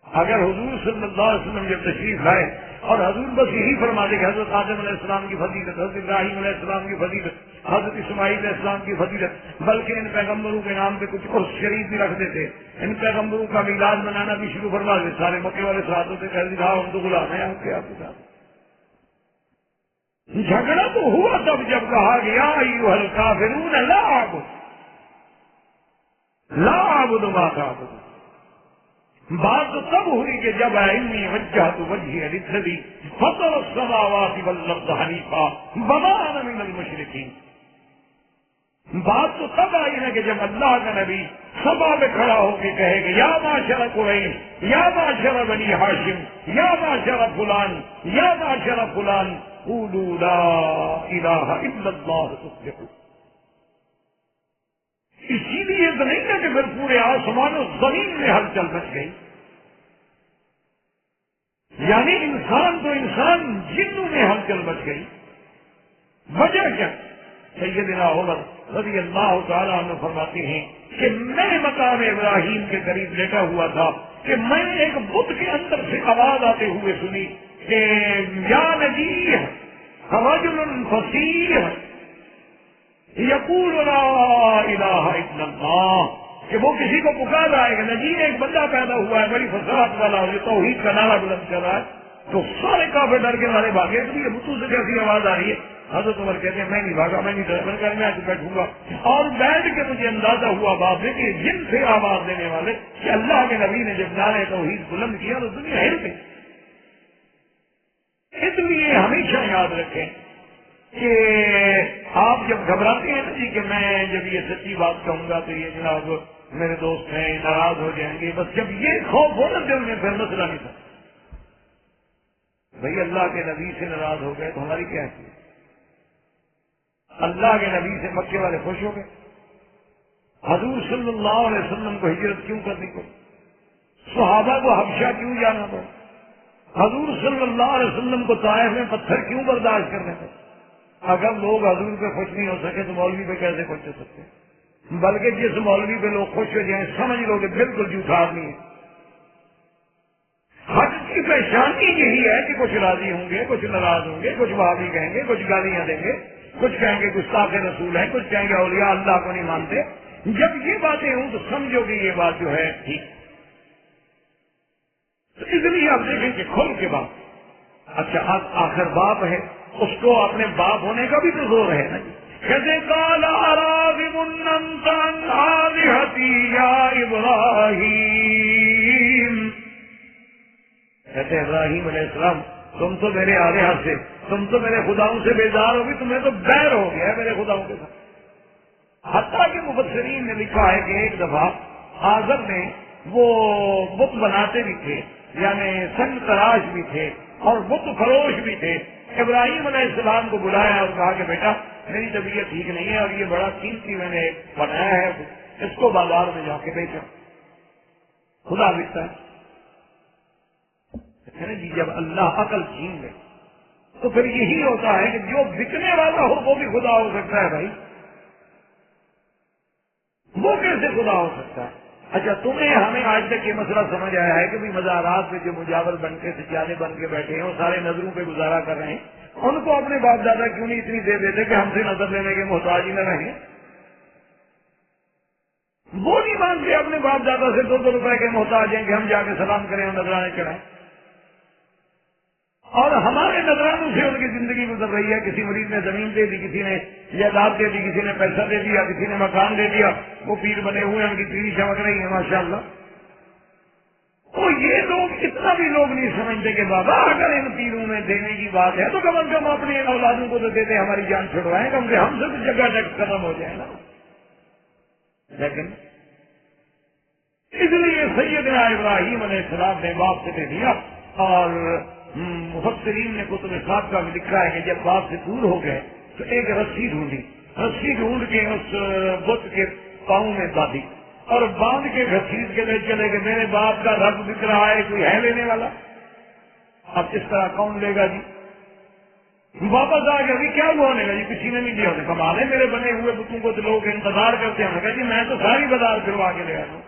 اگر حضور صلی اللہ علیہ وسلم جب تشریف لائے اور حضور بس یہی فرماتے کہ حضرت آدم علیہ السلام کی فضیلت، حضرت ابراہیم علیہ السلام کی فضیلت، حضرت اسماعیل علیہ السلام کی فضیلت، بلکہ ان پیغمبروں کے نام پہ کچھ عرس شریف بھی رکھ دیتے، ان پیغمبروں کا میلاد منانا بھی شروع فرما دیتے. سارے مکے والے ساتھوں سے کہہ دیا ہم تو غلام ہیں آپ کے ساتھ. جھگڑا تو ہوا تب جب کہا گیا ایھا الکافرون لا اعبد ما تعبدون. بات تو تب ہوئی کہ جب انی وجہت وجہی للذی فطر السماوات والارض حنیفا وما انا من المشرکین. بات تو تب آئی نا کہ جب اللہ کا نبی سبا میں کھڑا ہو کے کہے گا یا معشر قریش، یا معشر بنی ہاشم، یا معشر فلان، یا معشر فلان قولوا لا الہ الا اللہ تفلحوا. اسی لیے تو نہیں نا کہ پھر پورے آسمان و زمین میں ہلچل مچ گئی. یعنی انسان تو انسان، جنوں میں ہلچل مچ گئی. وجہ کیا؟ سیدنا عمر رضی اللہ تعالیٰ عنہ فرماتے ہیں کہ میں مقام ابراہیم کے قریب لیٹا ہوا تھا کہ میں نے ایک بت کے اندر سے آواز آتے ہوئے سنی کہ یا نجیح رجل فصیح یقول لا الہ الا اللہ، کہ وہ کسی کو پکار رہا ہے کہ نجیب ایک بندہ پیدا ہوا ہے بڑی فصاحت والا، اور یہ توحید کا نعرہ بلند کر رہا ہے. تو سارے کافر ڈر کے مارے بھاگے. تو یہ بتوں سے کیسی آواز آ رہی ہے؟ حضرت عمر کہتے ہیں میں نہیں بھاگا، میں نہیں ڈرا، میں کہا میں بیٹھوں گا. اور بیٹھ کے مجھے اندازہ ہوا بات ہے کہ جن سے آواز دینے والے کہ اللہ کے نبی نے جب نعرہ توحید بلند کیا تو دنیا ہل گئی. اس لیے ہمیشہ یاد رکھیں کہ آپ جب گھبراتے ہیں نا جی کہ میں جب یہ سچی بات کہوں گا تو یہ جناب میرے دوست ہیں ناراض ہو جائیں گے، بس جب یہ خوف ہو نا دل میں پھر مسئلہ نہیں تھا. بھائی اللہ کے نبی سے ناراض ہو گئے تو ہماری کیا ہے؟ اللہ کے نبی سے مکے والے خوش ہو گئے. حضور صلی اللہ علیہ وسلم کو ہجرت کیوں کرنی پڑی؟ صحابہ کو حبشہ کیوں جانا پڑا؟ حضور صلی اللہ علیہ وسلم کو طائف میں پتھر کیوں برداشت کرنے پڑے؟ اگر لوگ حضور پہ خوش نہیں ہو سکے تو مولوی پہ کیسے خوش ہو سکتے؟ بلکہ جس مولوی پہ لوگ خوش ہو جائیں سمجھ لو کہ بالکل جھوٹا آدمی ہے. حق کی پہچانی یہی ہے کہ کچھ راضی ہوں گے، کچھ ناراض ہوں گے، کچھ وہابی کہیں گے، کچھ گالیاں دیں گے، کچھ کہیں گے گستاخ رسول ہے، کچھ کہیں گے اولیاء اللہ کو نہیں مانتے. جب یہ باتیں ہوں تو سمجھو کہ یہ بات جو ہے ٹھیک. تو اس لیے آپ دیکھیں کہ کھل کے بات. اچھا آخر باپ ہے، اس کو اپنے باپ ہونے کا بھی تو زور ہے نا. کہتے قال اراغب انت عن آلہتی یا ابراہیم. کہتے ابراہیم علیہ السلام تم تو میرے آلہہ سے، تم تو میرے خداؤں سے بیزار ہوگی، تمہیں تو بیر ہو گیا ہے میرے خداؤں کے ساتھ. حتیٰ کہ مفسرین نے لکھا ہے کہ ایک دفعہ آزر نے وہ بت بناتے بھی تھے، یعنی سنگ تراش بھی تھے اور بت فروش بھی تھے. ابراہیم علیہ السلام کو بلایا اور کہا کہ بیٹا میری طبیعت ٹھیک نہیں ہے اور یہ بڑا قیمتی میں نے بنایا ہے، اس کو بازار میں جا کے بیچا. خدا بکتا ہے جی. جب اللہ عقل چھین لے تو پھر یہی ہوتا ہے کہ جو بکنے والا ہو وہ بھی خدا ہو سکتا ہے بھائی، وہ کیسے خدا ہو سکتا ہے؟ اچھا تمہیں ہمیں آج تک یہ مسئلہ سمجھ آیا ہے کہ بھی مزارات میں جو مجاور بن کے سجادے بن کے بیٹھے ہیں وہ سارے نظروں پہ گزارا کر رہے ہیں، ان کو اپنے باپ دادا کیوں نہیں اتنی دے دیتے کہ ہم سے نظر لینے کے محتاج ہی نہ رہیں؟ وہ نہیں مانتے اپنے باپ دادا سے 2 روپے کے محتاج ہیں کہ ہم جا کے سلام کریں اور نذرانے چڑھائیں، اور ہمارے نذرانوں سے ان کی زندگی گزر رہی ہے۔ کسی مریض نے زمین دے دی، کسی نے جائیداد دے دی، کسی نے پیسہ دے دیا، کسی نے مکان دے دیا، وہ پیر بنے ہوئے ہیں، ان کی پیری چمک رہی ہے ماشاءاللہ۔ تو یہ لوگ اتنا بھی لوگ نہیں سمجھتے کہ بابا اگر ان پیروں میں دینے کی بات ہے تو کم از کم اپنے اولادوں کو تو دیتے ہماری جان چھڑوائیں، کم سے ہم سے کچھ جگہ ٹیکس ختم ہو جائے نا۔ لیکن اس لیے سیدنا ابراہیم علیہ السلام نے باپ سے دے دیا، اور مفسرین نے کتب صاحب کا بھی لکھا ہے کہ جب باپ سے دور ہو گئے تو ایک رسی ڈھونڈی، رسی ڈھونڈ کے اس بت کے پاؤں میں باندھی اور باندھ کے گھسیٹ کے لے چلے کہ میرے باپ کا رب بک رہا ہے، کوئی ہے لینے والا؟ اب اس طرح کون لے گا جی؟ واپس آ گیا، کیا ہوا؟ ہونے گا جی کسی نے نہیں دیا۔ کمال ہے، میرے بنے ہوئے بتوں کو تو لوگ انتظار کرتے ہیں۔ جی میں تو ساری بازار پھروا کے لے آیا ہوں،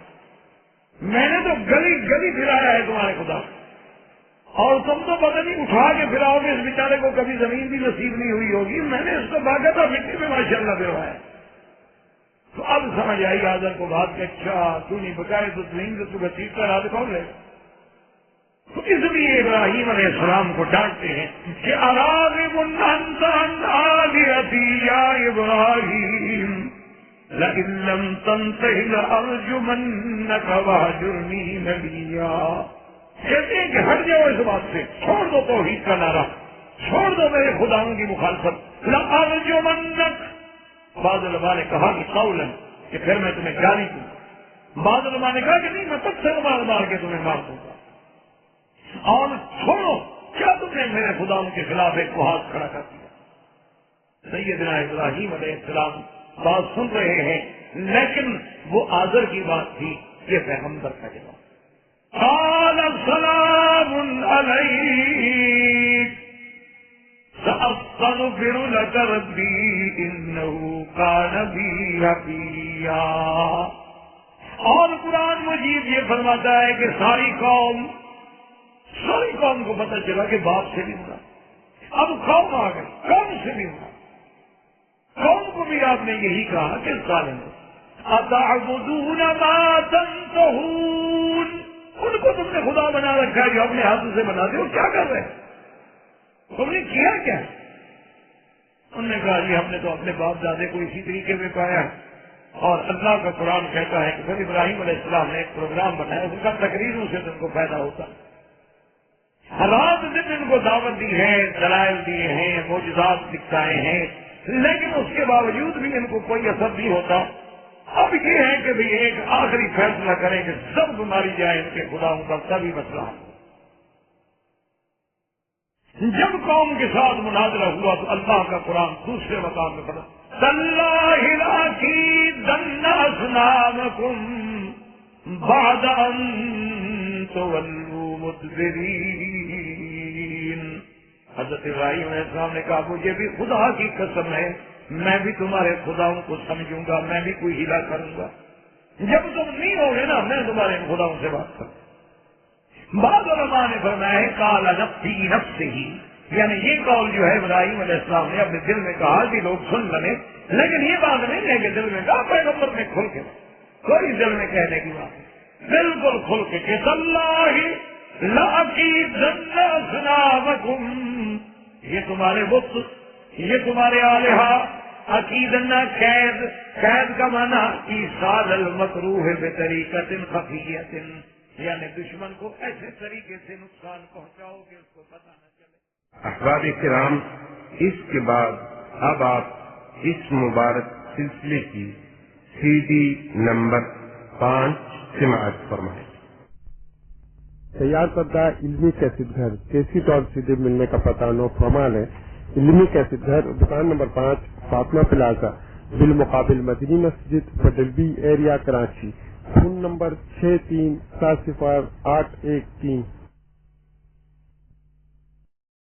میں نے تو گلی گلی پھرایا ہے تمہارے خدا، اور تم تو پتہ نہیں اٹھا کے پھراؤ گے، اس بیچارے کو کبھی زمین بھی نصیب نہیں ہوئی ہوگی، میں نے اس کو باقاعدہ مٹی میں ماشاءاللہ پھروایا۔ تو اب سمجھ آئی آدر کو بات کہ اچھا تو نہیں بکائے تو زمین سے تو گھسیٹ کر ہاتھ کون لے گا؟ تو اس لیے ابراہیم علیہ السلام کو ڈانٹتے ہیں کہ اراغب انت عن آلہتی یا ابراہیم لئن لم تنتہ لارجمنک وہجرنی ملیا۔ کہتے ہیں کہ ہٹ جاؤ اس بات سے، چھوڑ دو توحید کا نعرہ، چھوڑ دو میرے خداؤں کی مخالفت۔ لارجمنک، بعض علماء نے کہا کہ قولاً کہ پھر میں تمہیں گالی دوں گا، بعض علماء نے کہا کہ نہیں میں پتھر مار کے تمہیں مار دوں گا۔ اور چھوڑو، کیا تم نے میرے خداؤں کے خلاف ایک محاذ کھڑا کر دیا؟ سیدنا ابراہیم علیہ السلام بات سن رہے ہیں، لیکن وہ آزر کی بات تھی، یہ پیغمبر کا جواب۔ قال سلام علیک سأستغفر لك ربی انه كان بی حفیا۔ اور قرآن مجید یہ فرماتا ہے کہ ساری قوم کو پتہ چلا کہ باپ سے بھی ہوا، اب قوم آ گئی، قوم سے بھی ہوا، قوم کو بھی آپ نے یہی کہا کہ ظالم اتعبدون ما تنتهون، ان کو تم نے خدا بنا رکھا ہے جو اپنے ہاتھوں سے بناتے ہو، کیا کر رہے ہیں؟ تم نے کیا کیا؟ انہوں نے کہا جی ہم نے تو اپنے باپ دادے کو اسی طریقے میں پایا ہے، اور اللہ کا قرآن کہتا ہے کہ پھر ابراہیم علیہ السلام نے ایک پروگرام بنایا، ان کا تقریروں سے ان کو فائدہ ہوتا ہے، رات دن ان کو دعوت دی ہے، دلائل دیے ہیں، معجزات دکھائے ہیں، لیکن اس کے باوجود بھی ان کو کوئی اثر نہیں ہوتا۔ اب یہ ہے کہ بھئی ایک آخری فیصلہ کریں کہ سب ماری جائے ان کے خداؤں کا، تبھی مسئلہ حل۔ جب قوم کے ساتھ مناظرہ ہوا تو اللہ کا قرآن دوسرے مقام میں پڑھا، تاللہ لاکیدن اصنامکم بعد ان تولوا مدبرین۔ حضرت ابراہیم علیہ السلام نے کہا مجھے بھی خدا کی قسم ہے میں بھی تمہارے خداؤں کو سمجھوں گا، میں بھی کوئی ہیلا کروں گا، جب تم نہیں ہوگے نا میں تمہارے خداؤں سے بات کروں۔ بعض علماء نے فرمایا ہے قال نفسی نفسہ، یعنی یہ قول جو ہے ابراہیم علیہ السلام نے اپنے دل میں کہا کہ لوگ سن بنے، لیکن یہ بات نہیں ہے کہ دل میں کہا، پیغمبر نے کھل کے کوئی دل میں کہنے کی بات نہیں، بالکل کھل کے کہ اللہ لأکیدن اصنامکم، یہ تمہارے بت، یہ تمہارے آلہہ، عقیدن قید، قید کا معنی ایصال المکروہ بطریقۃ خفیۃ، یعنی دشمن کو ایسے طریقے سے نقصان پہنچاؤ کہ اس کو پتہ نہ چلے۔ احباب کرام، اس کے بعد اب آپ اس مبارک سلسلے کی CD نمبر 5 سماعت فرمائیں۔ تیار کردہ علمی کیسٹ گھر کیسٹ اور CD ملنے کا پتہ نو فرمان ہے۔ علمی کیسٹ گھر، دکان نمبر 5، فاطمہ پلازا، بالمقابل مدنی مسجد، بڈلبی ایریا، کراچی۔ Phone number 6370 813